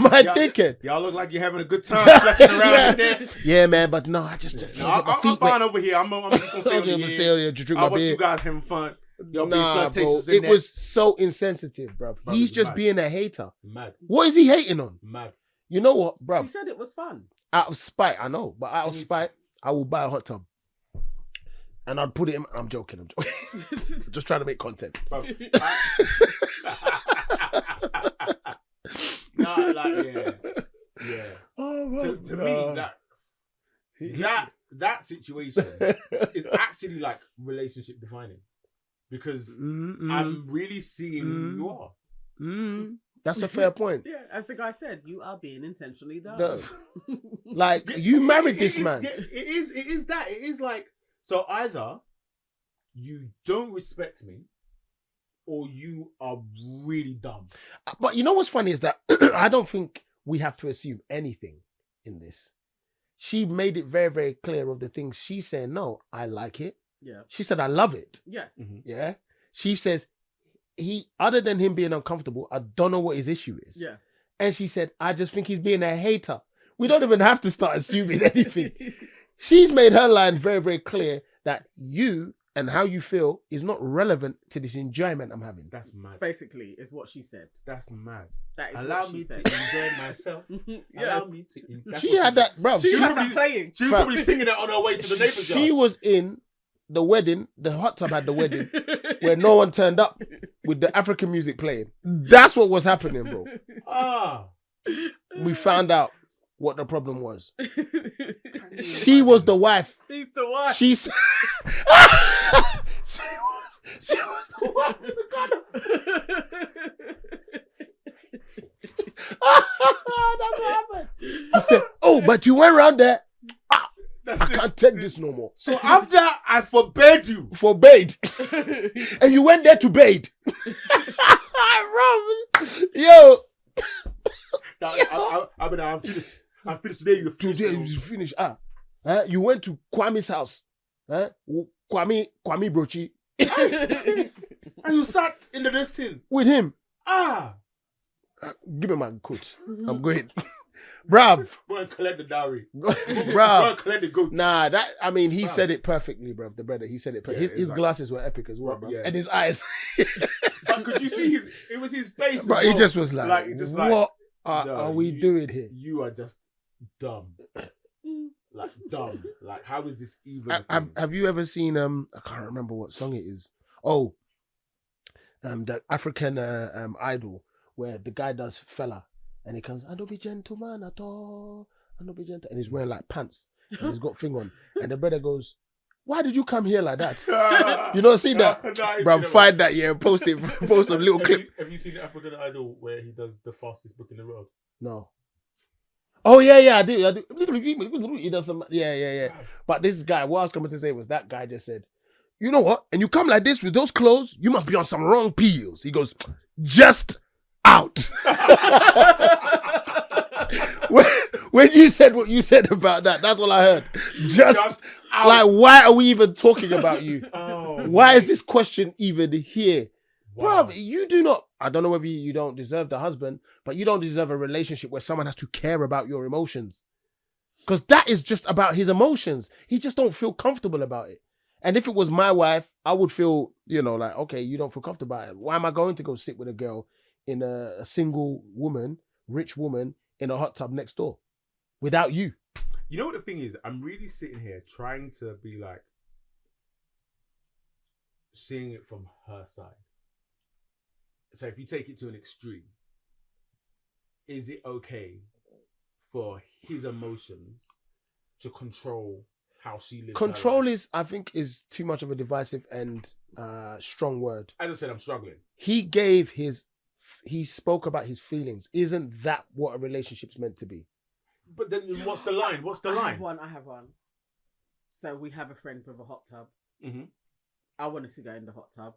I a dickhead? Y'all look like you're having a good time splashing around in there. Yeah, man, but no, I just I'm fine over here. I'm just gonna stay over here. I want you guys having fun. Y'all being flirtatious in there. It was so insensitive, bruv. He's just mad. being a hater. Mad. What is he hating on? Mad. You know what, bruv? She said it was fun. Out of spite, I know, but out of spite, I will buy a hot tub. And I'd put it in. I'm joking. Just trying to make content. No, like, yeah. Oh, to me, that situation is actually like relationship defining, because I'm really seeing who you are. That's a fair point. Yeah, as the guy said, you are being intentionally dumb. Like, you married this man. It is that. It is like, so either you don't respect me or you are really dumb. But you know what's funny is that I don't think we have to assume anything in this. She made it very, very clear of the things she's saying. No, I like it. Yeah. She said, I love it. Yeah. Yeah. She says, other than him being uncomfortable, I don't know what his issue is. Yeah. And she said, I just think he's being a hater. We don't even have to start assuming anything. She's made her line very, very clear that you and how you feel is not relevant to this enjoyment I'm having. That's mad. Basically, is what she said. That's mad. That is Allow what she me said. to enjoy myself. Yeah. Allow me to. She had that, bro. She was playing. She was probably singing it on her way to the neighbor's yard. She was in the wedding, the hot tub had the wedding, where no one turned up with the African music playing. That's what was happening, bro. We found out what the problem was. She was the wife. She's the wife. She was the wife of the god. That's what happened. He said, oh, but you went around there. I can't take this no more. So after I forbade you. Forbade. And you went there to bathe. Yo. I'm finished. I'm finished today. You're finished. Today you finished. You went to Kwame's house. Kwame Brochi. And you sat in the distance. With him. Give me my coat. I'm going. Bruv. Go and collect the dowry. Bruv. Go and collect the goats. Nah, he said it perfectly, bruv. The brother, he said it perfectly. His glasses were epic as well, bruv. Yeah. And his eyes. But could you see it was his face? But he just was like what no, are we doing here? You are just dumb. Like dumb. Like, how is this even? Have you ever seen I can't remember what song it is. Oh, that African Idol where the guy does fella and he comes, I don't be gentleman at all. I don't be gentle, and he's wearing like pants and he's got thing on, and the brother goes, why did you come here like that? You don't see that? Bro, find that, yeah, post it, post a little clip. Have you seen the African Idol where he does the fastest book in the world? No. Oh yeah, I do. He does some, yeah. But this guy, what I was coming to say was that guy just said, you know what? And you come like this with those clothes, you must be on some wrong pills. He goes, just out. When you said what you said about that, that's all I heard. Just out. Like, why are we even talking about you? Why is this question even here? Wow. Bro, you do not, I don't know whether you don't deserve the husband, but you don't deserve a relationship where someone has to care about your emotions. Because that is just about his emotions. He just don't feel comfortable about it. And if it was my wife, I would feel, like, okay, you don't feel comfortable about it. Why am I going to go sit with a girl in a single woman, rich woman, in a hot tub next door without you? You know what the thing is? I'm really sitting here trying to be like, seeing it from her side. So if you take it to an extreme, is it okay for his emotions to control how she lives? Control is, I think, is too much of a divisive and strong word. As I said, I'm struggling. He spoke about his feelings. Isn't that what a relationship's meant to be? But then what's the line? I have one. So we have a friend with a hot tub. Mm-hmm. I wanted to go in the hot tub.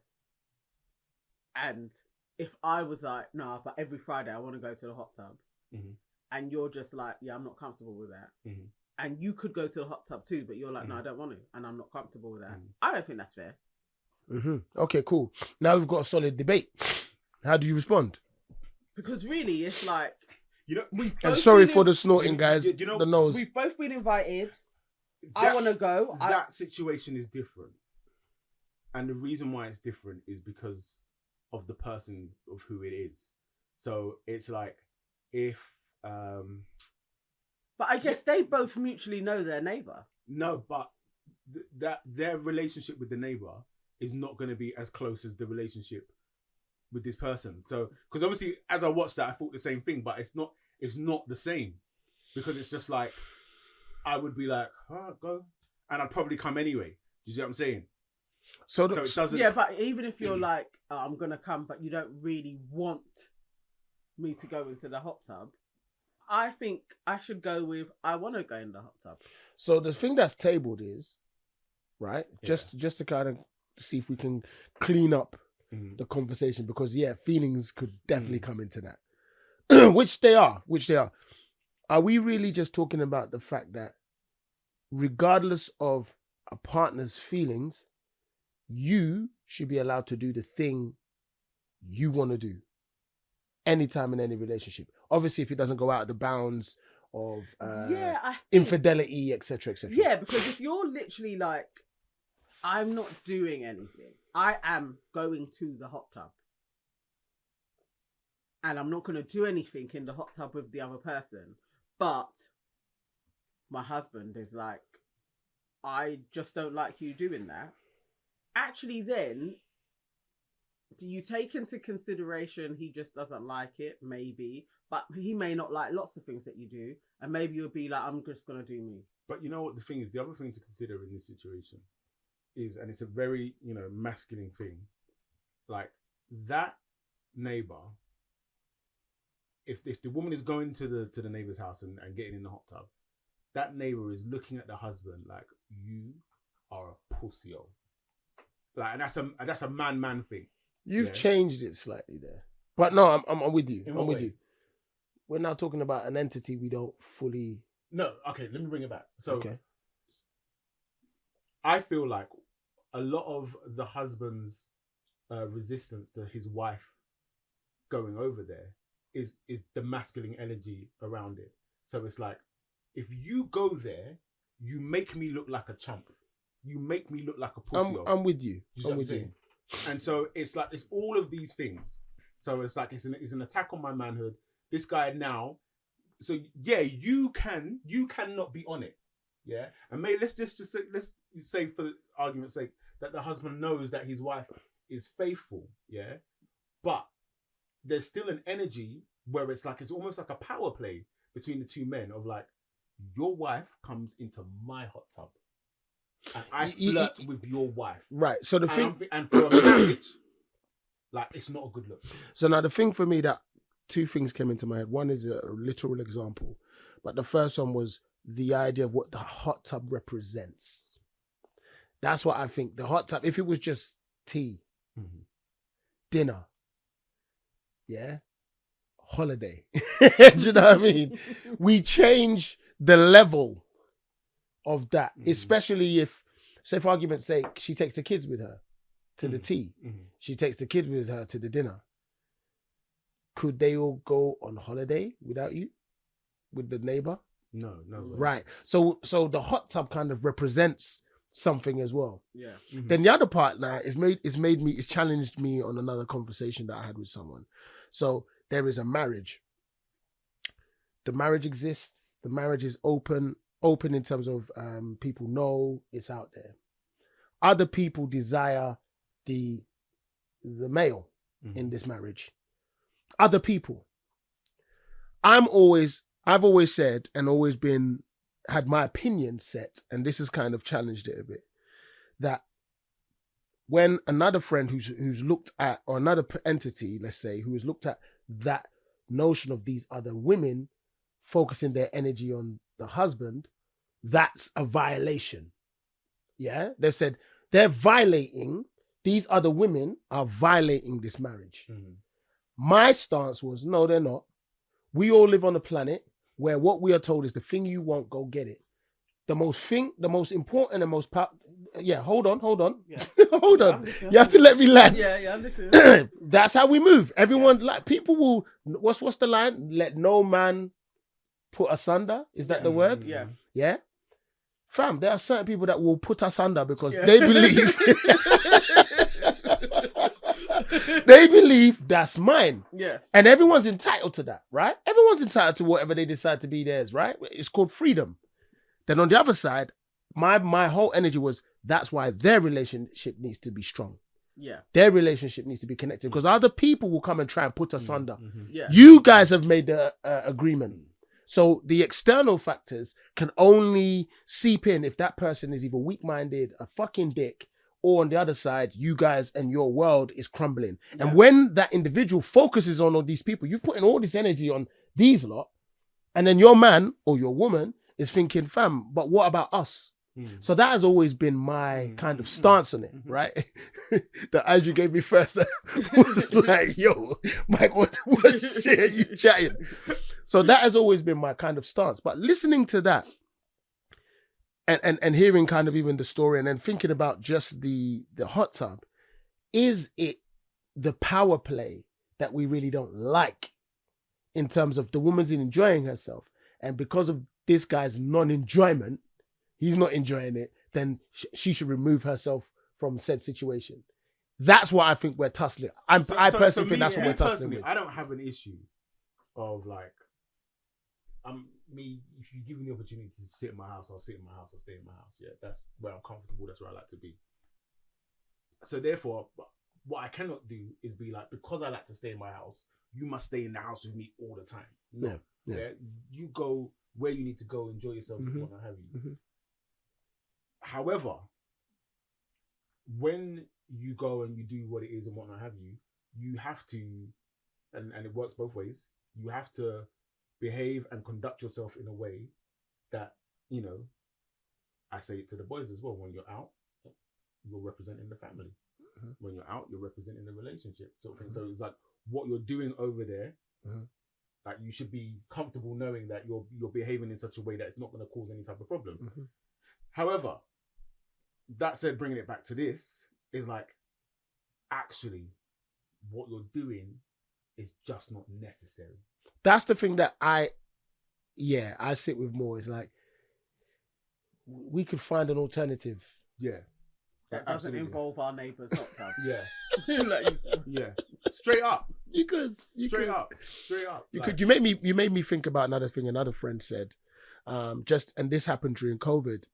And if I was like, no, but every Friday I want to go to the hot tub. Mm-hmm. And you're just like, yeah, I'm not comfortable with that. Mm-hmm. and you could go to the hot tub too, but you're like, no, I don't want to, and I'm not comfortable with that. I don't think that's fair. Okay, cool. Now we've got a solid debate. How do you respond? Because really, it's like, And sorry for the snorting, guys. The nose. We've both been invited. I want to go. That situation is different. And the reason why it's different is because of the person of who it is. So it's like, if... But I guess they both mutually know their neighbour. No, but that their relationship with the neighbour is not going to be as close as the relationship with this person. So, because obviously, as I watched that, I thought the same thing, but it's not the same, because it's just like, I would be like, go, and I'd probably come anyway. You see what I'm saying? So it doesn't. Yeah, but even if you're like, I'm gonna come, but you don't really want me to go into the hot tub, I think I should go with, I want to go in the hot tub. So the thing that's tabled is, right? Yeah. Just to kind of see if we can clean up the conversation, because feelings could definitely come into that, which they are. Are we really just talking about the fact that regardless of a partner's feelings, you should be allowed to do the thing you want to do anytime in any relationship? Obviously, if it doesn't go out of the bounds of infidelity, etc., etc. Yeah, because if you're literally like, I'm not doing anything, I am going to the hot tub, and I'm not going to do anything in the hot tub with the other person, but my husband is like, I just don't like you doing that. Actually, then, do you take into consideration he just doesn't like it? Maybe. But he may not like lots of things that you do. And maybe you'll be like, I'm just going to do me. But you know what the thing is? The other thing to consider in this situation is, and it's a very, masculine thing, like that neighbor, if the woman is going to the neighbor's house and getting in the hot tub, that neighbor is looking at the husband like, you are a pussy-o. Like, and that's a man thing. You've changed it slightly there, but no, I'm with you. I'm with you. We're now talking about an entity we don't fully. No, okay. Let me bring it back. So, I feel like a lot of the husband's resistance to his wife going over there is the masculine energy around it. So it's like, if you go there, you make me look like a chump. You make me look like a pussy. I'm with you. I'm with you. And so it's like, it's all of these things. So it's like, it's an attack on my manhood. This guy now. So yeah, you cannot be on it. Yeah. And maybe let's say for the argument's sake that the husband knows that his wife is faithful. Yeah. But there's still an energy where it's like, it's almost like a power play between the two men of like, your wife comes into my hot tub and I flirt with your wife. Right. So the thing, and for a marriage, like, it's not a good look. So now the thing for me, that two things came into my head. One is a literal example, but the first one was the idea of what the hot tub represents. That's what I think. The hot tub, if it was just tea, dinner, holiday, do you know what I mean? We change the level of that, especially if, say for argument's sake, she takes the kids with her to the tea. She takes the kids with her to the dinner. Could they all go on holiday without you? With the neighbor? No. Right. So the hot tub kind of represents something as well. Yeah. Then the other part now it's challenged me on another conversation that I had with someone. So there is a marriage. The marriage exists. The marriage is open in terms of people know it's out there. Other people desire the male in this marriage. Other people. I've always said and always had my opinion set, and this has kind of challenged it a bit, that when another friend who's looked at, or another entity, let's say, who has looked at that notion of these other women focusing their energy on the husband, that's a violation. Yeah? They've said they're violating, these other women are violating this marriage. My stance was, no, they're not. We all live on a planet where what we are told is the thing you want, go get it. the most important and most hold on. Yeah. Hold on. You have to let me land. Yeah, I'm listening. That's how we move. Everyone, like, people will, what's the line? Let no man put us under. Is that the word? Yeah. Yeah? Fam, there are certain people that will put us under because they believe they believe that's mine. Yeah. And everyone's entitled to that, right? Everyone's entitled to whatever they decide to be theirs, right? It's called freedom. Then on the other side, my whole energy was, that's why their relationship needs to be strong. Yeah. Their relationship needs to be connected because other people will come and try and put us under. Yeah. You guys have made the agreement. So the external factors can only seep in if that person is either weak-minded, a fucking dick, or on the other side, you guys and your world is crumbling. Yeah. And when that individual focuses on all these people, you're putting all this energy on these lot, and then your man or your woman is thinking, fam, but what about us? So that has always been my kind of stance on it, right? That Andrew gave me first was like, yo, Mike, what shit are you chatting? So that has always been my kind of stance. But listening to that and hearing kind of even the story and then thinking about just the hot tub, is it the power play that we really don't like in terms of the woman's enjoying herself? And because of this guy's non-enjoyment, he's not enjoying it, then she should remove herself from said situation. That's what I think we're tussling. I personally think that's what we're tussling with. I don't have an issue of like, if you give me the opportunity to sit in my house, I'll sit in my house, I'll stay in my house. Yeah, that's where I'm comfortable, that's where I like to be. So therefore, what I cannot do is be like, because I like to stay in my house, you must stay in the house with me all the time. No. Yeah. You go where you need to go, enjoy yourself, and what have you. However, when you go and you do what it is and what have you, you have to, and it works both ways, you have to behave and conduct yourself in a way that, you know, I say it to the boys as well, when you're out, you're representing the family. When you're out, you're representing the relationship sort of thing. So it's like, what you're doing over there, like, you should be comfortable knowing that you're behaving in such a way that it's not going to cause any type of problem. However, that said, bringing it back to this is like, actually, what you're doing is just not necessary. That's the thing that I sit with more. Is like, we could find an alternative. Yeah. That doesn't involve our neighbour's hot tub. Yeah. Straight up. You could. Straight up. You could. You made me think about another thing another friend said. And this happened during COVID.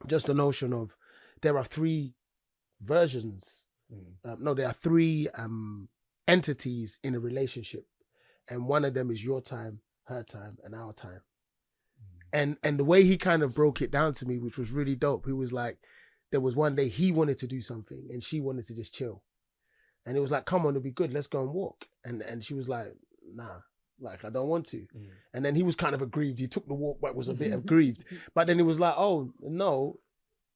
Just the notion of there are three versions. There are three entities in a relationship, and one of them is your time, her time, and our time. And the way he kind of broke it down to me, which was really dope, he was like, there was one day he wanted to do something and she wanted to just chill, and it was like, come on, it'll be good, let's go and walk. And she was like, nah, like, I don't want to. And then he was kind of aggrieved. He took the walk, but was a bit aggrieved. But then it was like, oh no,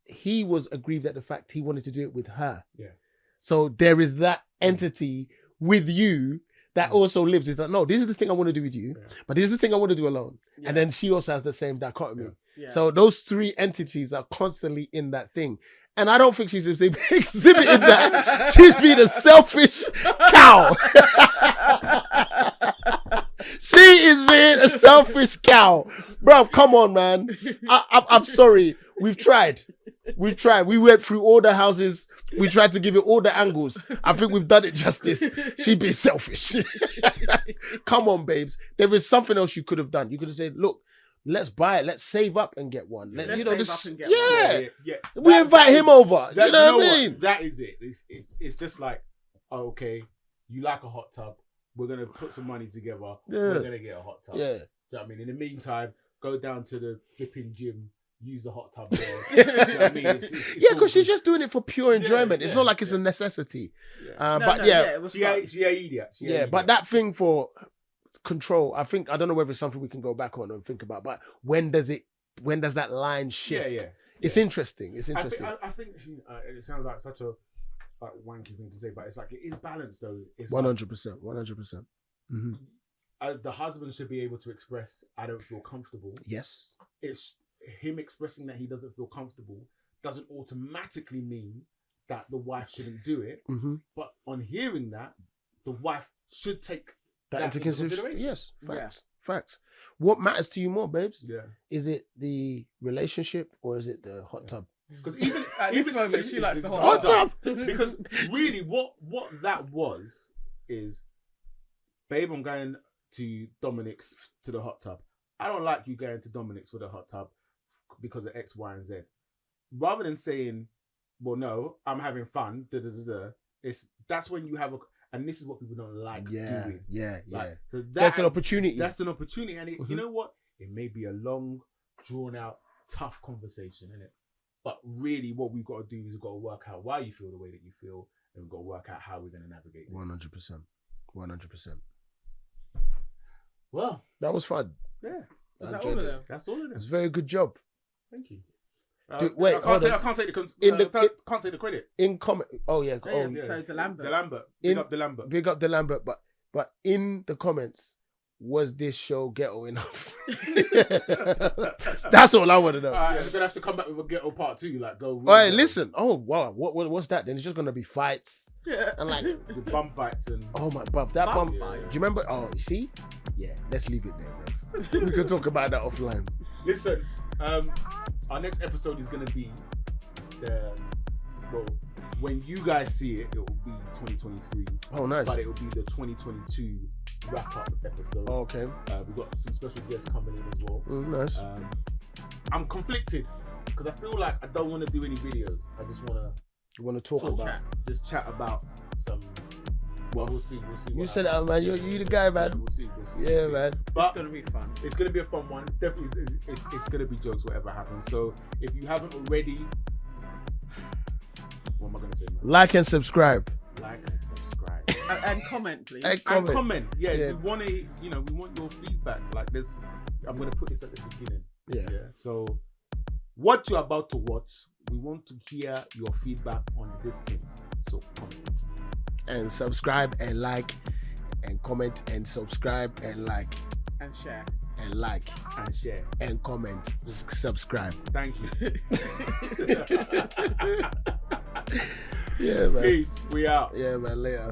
he was aggrieved at the fact he wanted to do it with her. Yeah. So there is that entity with you that also lives. It's like, no, this is the thing I want to do with you, but this is the thing I want to do alone. And then she also has the same dichotomy. So those three entities are constantly in that thing. And I don't think she's exhibiting that. She's being a selfish cow. She is being a selfish cow. Bro, come on, man. I'm sorry. We've tried. We went through all the houses. We tried to give it all the angles. I think we've done it justice. She'd be selfish. Come on, babes. There is something else you could have done. You could have said, look, let's buy it. Let's save up and get one. We invite him over. You know what I mean? That is it. It's just like, oh, okay, you like a hot tub. We're going to put some money together. We're going to get a hot tub. Do you know what I mean? In the meantime, go down to the flipping gym, use the hot tub there. You know what I mean? It's because she's just doing it for pure enjoyment. It's not like it's a necessity. But that thing for control, I don't know whether it's something we can go back on and think about, but when does that line shift? It's interesting. It's interesting. I think it sounds like such a wanky thing to say, but it's like, it is balanced though. It's 100%. 100%. The husband should be able to express, I don't feel comfortable. Yes. It's him expressing that he doesn't feel comfortable doesn't automatically mean that the wife shouldn't do it. Mm-hmm. But on hearing that, the wife should take That into consideration. Yes, facts. Yeah. Facts. What matters to you more, babes? Yeah. Is it the relationship or is it the hot tub? Because even At this moment, she likes the hot tub. Because really, what that was is, babe, I'm going to Dominic's to the hot tub. I don't like you going to Dominic's for the hot tub because of X, Y, and Z. Rather than saying, well, no, I'm having fun, that's when you have and this is what people don't like doing. So that's an opportunity. That's an opportunity. And you know what? It may be a long, drawn out, tough conversation, innit? But really what we've got to do is we've got to work out why you feel the way that you feel, and we've got to work out how we're going to navigate this. 100%. Well, that was fun. Yeah. That's all of them. That's all of them. It's a very good job. Thank you. Wait, I can't take the credit. In comment. Oh yeah. So DeLambert. Big up DeLambert. Big up DeLambert. But in the comments, was this show ghetto enough? That's all I want to know. We're gonna have to come back with a ghetto part 2. Like go. All right, listen. Oh wow, what's that? Then it's just gonna be fights and like the bum fights and. Oh my bruv, that bum fight. Do you remember? Oh, you see? Yeah, let's leave it there, bruv. We can talk about that offline. Listen, our next episode is gonna be when you guys see it, it will be 2023. Oh, nice. But it will be the 2022 wrap-up episode. Oh, okay. We've got some special guests coming in as well. Nice. I'm conflicted because I feel like I don't want to do any videos. I just want to talk about, chat about some. Well, we'll see. You said that, man. You the guy, man. We'll see. Yeah, man. But it's gonna be fun. It's gonna be a fun one. Definitely, it's gonna be jokes, whatever happens. So if you haven't already, what am I gonna say, man? Like and subscribe. And comment, please. And comment. Yeah, we want to. We want your feedback. Like this, I'm gonna put this at the beginning. Yeah. So, what you're about to watch, we want to hear your feedback on this thing. So comment and subscribe and like and comment and subscribe and like and share and like and share and comment. Subscribe. Thank you. Yeah, man. Peace. We out. Yeah, man. Later.